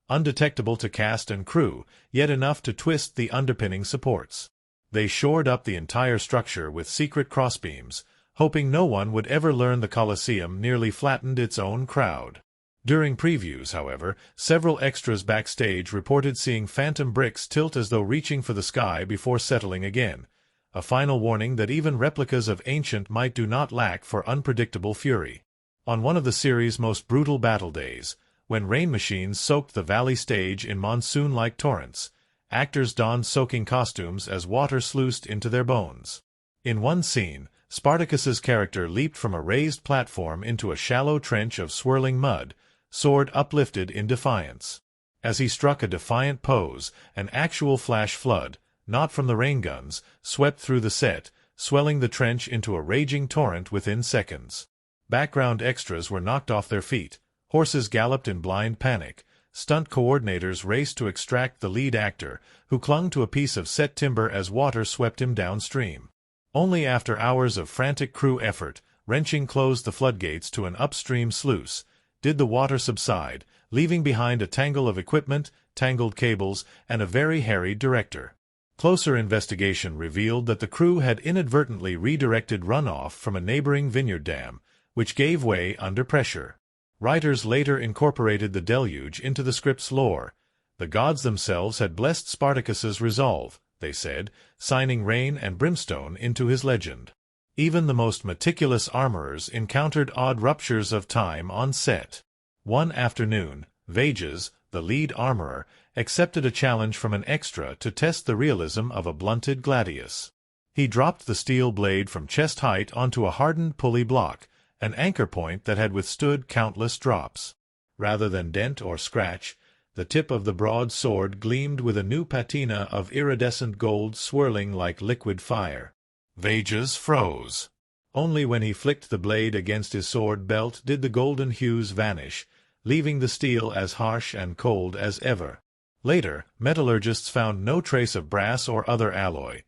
Undetectable to cast and crew, yet enough to twist the underpinning supports. They shored up the entire structure with secret crossbeams, hoping no one would ever learn the Colosseum nearly flattened its own crowd. During previews, however, several extras backstage reported seeing phantom bricks tilt as though reaching for the sky before settling again, a final warning that even replicas of ancient might do not lack for unpredictable fury. On one of the series' most brutal battle days, when rain machines soaked the valley stage in monsoon-like torrents, actors donned soaking costumes as water sluiced into their bones. In one scene, Spartacus's character leaped from a raised platform into a shallow trench of swirling mud, sword uplifted in defiance. As he struck a defiant pose, an actual flash flood, not from the rain guns, swept through the set, swelling the trench into a raging torrent within seconds. Background extras were knocked off their feet. Horses galloped in blind panic. Stunt coordinators raced to extract the lead actor, who clung to a piece of set timber as water swept him downstream. Only after hours of frantic crew effort, wrenching closed the floodgates to an upstream sluice, did the water subside, leaving behind a tangle of equipment, tangled cables, and a very harried director. Closer investigation revealed that the crew had inadvertently redirected runoff from a neighboring vineyard dam, which gave way under pressure. Writers later incorporated the deluge into the script's lore. The gods themselves had blessed Spartacus's resolve, they said, signing rain and brimstone into his legend. Even the most meticulous armorers encountered odd ruptures of time on set. One afternoon, Vages, the lead armorer, accepted a challenge from an extra to test the realism of a blunted gladius. He dropped the steel blade from chest height onto a hardened pulley block, an anchor point that had withstood countless drops. Rather than dent or scratch, the tip of the broad sword gleamed with a new patina of iridescent gold swirling like liquid fire. Vages froze. Only when he flicked the blade against his sword belt did the golden hues vanish, leaving the steel as harsh and cold as ever. Later, metallurgists found no trace of brass or other alloy.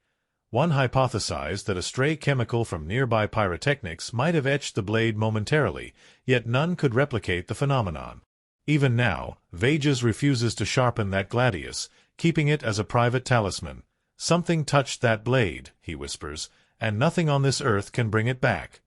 One hypothesized that a stray chemical from nearby pyrotechnics might have etched the blade momentarily, yet none could replicate the phenomenon. Even now, Vages refuses to sharpen that gladius, keeping it as a private talisman. "Something touched that blade," he whispers, "and nothing on this earth can bring it back."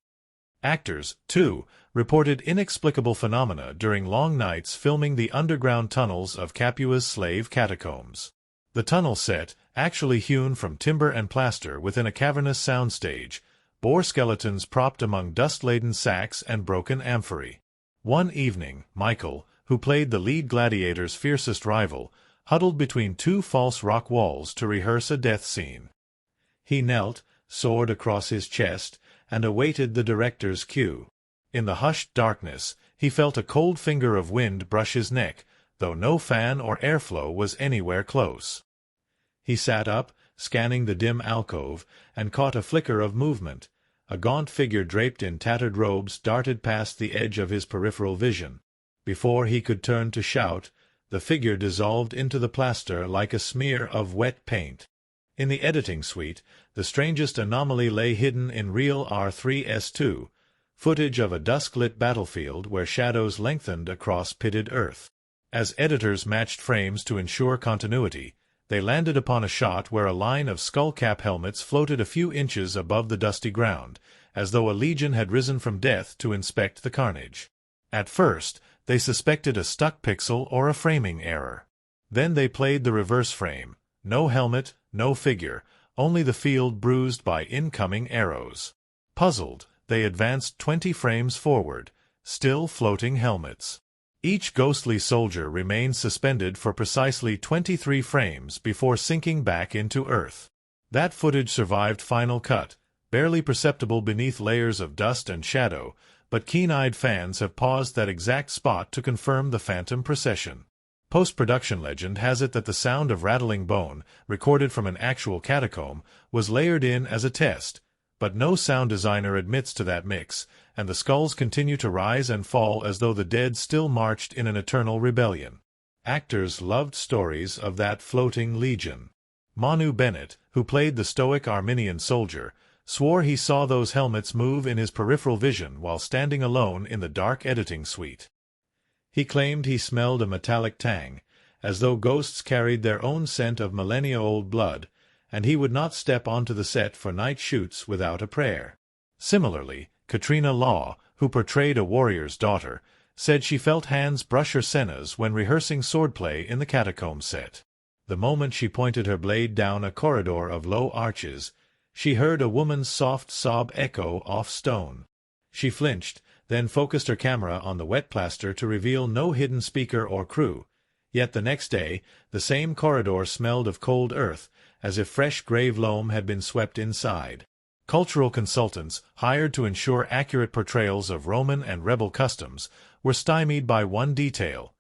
Actors, too, reported inexplicable phenomena during long nights filming the underground tunnels of Capua's slave catacombs. The tunnel set, actually hewn from timber and plaster within a cavernous soundstage, bore skeletons propped among dust-laden sacks and broken amphorae. One evening, Michael, who played the lead gladiator's fiercest rival, huddled between two false rock walls to rehearse a death scene. He knelt, sword across his chest, and awaited the director's cue. In the hushed darkness, he felt a cold finger of wind brush his neck, though no fan or airflow was anywhere close. He sat up, scanning the dim alcove, and caught a flicker of movement. A gaunt figure draped in tattered robes darted past the edge of his peripheral vision. Before he could turn to shout, the figure dissolved into the plaster like a smear of wet paint. In the editing suite, the strangest anomaly lay hidden in real R3S2, footage of a dusk-lit battlefield where shadows lengthened across pitted earth. As editors matched frames to ensure continuity, they landed upon a shot where a line of skullcap helmets floated a few inches above the dusty ground, as though a legion had risen from death to inspect the carnage. At first, they suspected a stuck pixel or a framing error. Then they played the reverse frame. No helmet, no figure, only the field bruised by incoming arrows. Puzzled, they advanced 20 frames forward, still floating helmets. Each ghostly soldier remained suspended for precisely 23 frames before sinking back into earth. That footage survived Final Cut, barely perceptible beneath layers of dust and shadow, but keen-eyed fans have paused that exact spot to confirm the phantom procession. Post-production legend has it that the sound of rattling bone, recorded from an actual catacomb, was layered in as a test, but no sound designer admits to that mix, and the skulls continue to rise and fall as though the dead still marched in an eternal rebellion. Actors loved stories of that floating legion. Manu Bennett, who played the stoic Armenian soldier, swore he saw those helmets move in his peripheral vision while standing alone in the dark editing suite. He claimed he smelled a metallic tang, as though ghosts carried their own scent of millennia-old blood, and he would not step onto the set for night shoots without a prayer. Similarly, Katrina Law, who portrayed a warrior's daughter, said she felt hands brush her senas when rehearsing swordplay in the catacomb set. The moment she pointed her blade down a corridor of low arches, she heard a woman's soft sob echo off stone. She flinched, then focused her camera on the wet plaster to reveal no hidden speaker or crew. Yet the next day, the same corridor smelled of cold earth, as if fresh grave loam had been swept inside. Cultural consultants, hired to ensure accurate portrayals of Roman and rebel customs, were stymied by one detail: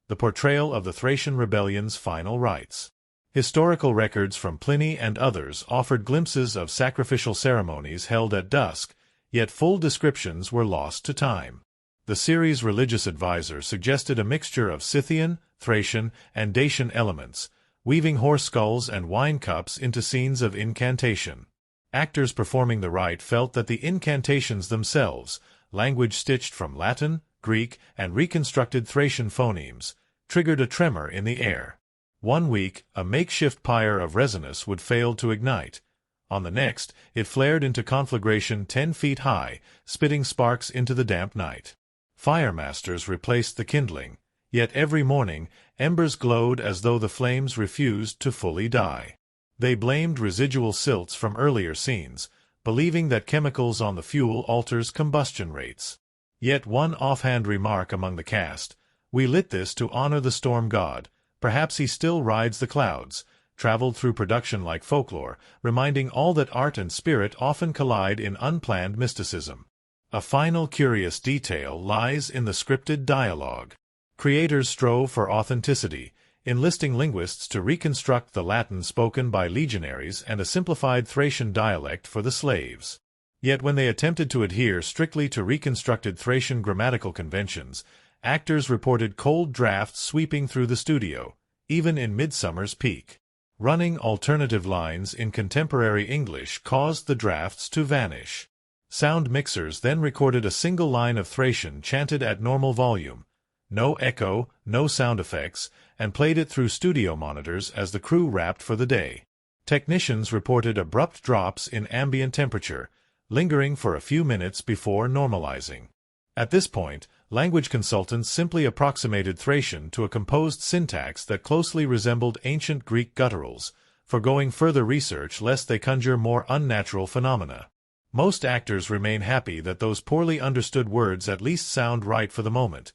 the portrayal of the Thracian rebellion's final rites. Historical records from Pliny and others offered glimpses of sacrificial ceremonies held at dusk, yet full descriptions were lost to time. The series' religious advisor suggested a mixture of Scythian, Thracian, and Dacian elements, weaving horse skulls and wine cups into scenes of incantation. Actors performing the rite felt that the incantations themselves, language stitched from Latin, Greek, and reconstructed Thracian phonemes, triggered a tremor in the air. One week, a makeshift pyre of resinous would fail to ignite. On the next, it flared into conflagration 10 feet high, spitting sparks into the damp night. Firemasters replaced the kindling, yet every morning, embers glowed as though the flames refused to fully die. They blamed residual silts from earlier scenes, believing that chemicals on the fuel alters combustion rates. Yet one offhand remark among the cast: "We lit this to honor the storm god. Perhaps he still rides the clouds," traveled through production like folklore, reminding all that art and spirit often collide in unplanned mysticism. A final curious detail lies in the scripted dialogue. Creators strove for authenticity, enlisting linguists to reconstruct the Latin spoken by legionaries and a simplified Thracian dialect for the slaves. Yet when they attempted to adhere strictly to reconstructed Thracian grammatical conventions, actors reported cold drafts sweeping through the studio, even in midsummer's peak. Running alternative lines in contemporary English caused the drafts to vanish. Sound mixers then recorded a single line of Thracian chanted at normal volume, no echo, no sound effects, and played it through studio monitors as the crew wrapped for the day. Technicians reported abrupt drops in ambient temperature, lingering for a few minutes before normalizing. At this point, language consultants simply approximated Thracian to a composed syntax that closely resembled ancient Greek gutturals, foregoing further research lest they conjure more unnatural phenomena. Most actors remain happy that those poorly understood words at least sound right for the moment,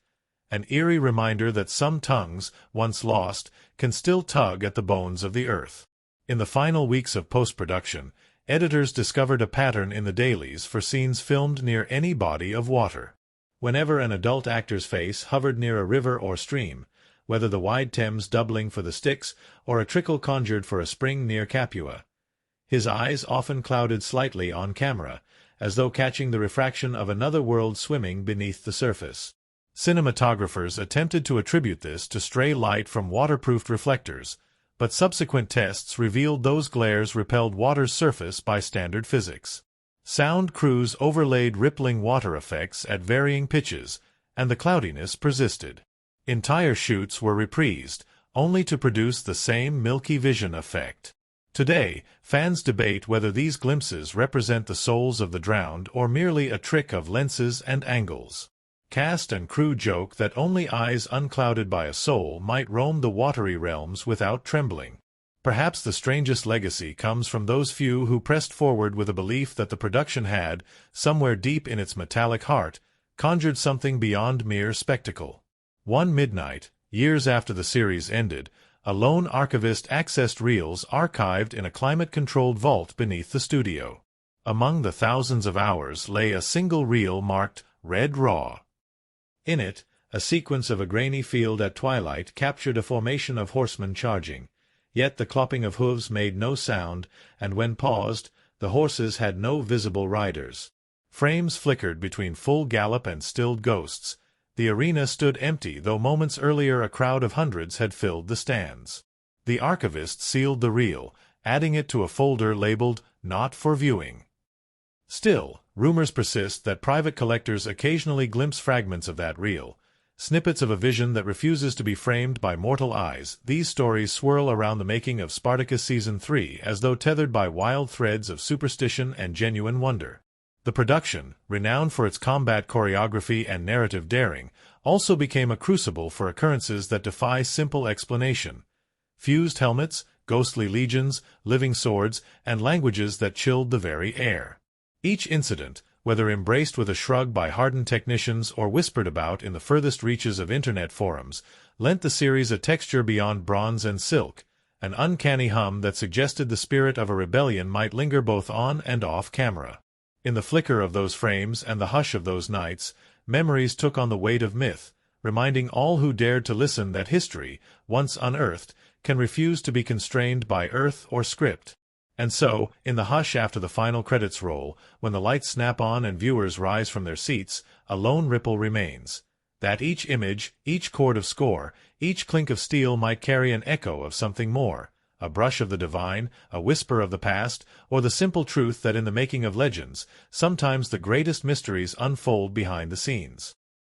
an eerie reminder that some tongues, once lost, can still tug at the bones of the earth. In the final weeks of post-production, editors discovered a pattern in the dailies for scenes filmed near any body of water. Whenever an adult actor's face hovered near a river or stream, whether the wide Thames doubling for the Styx or a trickle conjured for a spring near Capua, his eyes often clouded slightly on camera, as though catching the refraction of another world swimming beneath the surface. Cinematographers attempted to attribute this to stray light from waterproofed reflectors, but subsequent tests revealed those glares repelled water's surface by standard physics. Sound crews overlaid rippling water effects at varying pitches, and the cloudiness persisted. Entire shoots were reprised, only to produce the same milky vision effect. Today, fans debate whether these glimpses represent the souls of the drowned or merely a trick of lenses and angles. Cast and crew joke that only eyes unclouded by a soul might roam the watery realms without trembling. Perhaps the strangest legacy comes from those few who pressed forward with a belief that the production had, somewhere deep in its metallic heart, conjured something beyond mere spectacle. One midnight, years after the series ended, a lone archivist accessed reels archived in a climate-controlled vault beneath the studio. Among the thousands of hours lay a single reel marked Red Raw. In it, a sequence of a grainy field at twilight captured a formation of horsemen charging. Yet the clopping of hooves made no sound, and when paused, the horses had no visible riders. Frames flickered between full gallop and stilled ghosts. The arena stood empty, though moments earlier a crowd of hundreds had filled the stands. The archivist sealed the reel, adding it to a folder labeled, "Not for Viewing." Still, rumors persist that private collectors occasionally glimpse fragments of that reel, snippets of a vision that refuses to be framed by mortal eyes. These stories swirl around the making of Spartacus Season 3 as though tethered by wild threads of superstition and genuine wonder. The production, renowned for its combat choreography and narrative daring, also became a crucible for occurrences that defy simple explanation. Fused helmets, ghostly legions, living swords, and languages that chilled the very air. Each incident, whether embraced with a shrug by hardened technicians or whispered about in the furthest reaches of internet forums, lent the series a texture beyond bronze and silk, an uncanny hum that suggested the spirit of a rebellion might linger both on and off camera. In the flicker of those frames and the hush of those nights, memories took on the weight of myth, reminding all who dared to listen that history, once unearthed, can refuse to be constrained by earth or script. And so, in the hush after the final credits roll, when the lights snap on and viewers rise from their seats, a lone ripple remains. That each image, each chord of score, each clink of steel might carry an echo of something more, a brush of the divine, a whisper of the past, or the simple truth that in the making of legends, sometimes the greatest mysteries unfold behind the scenes.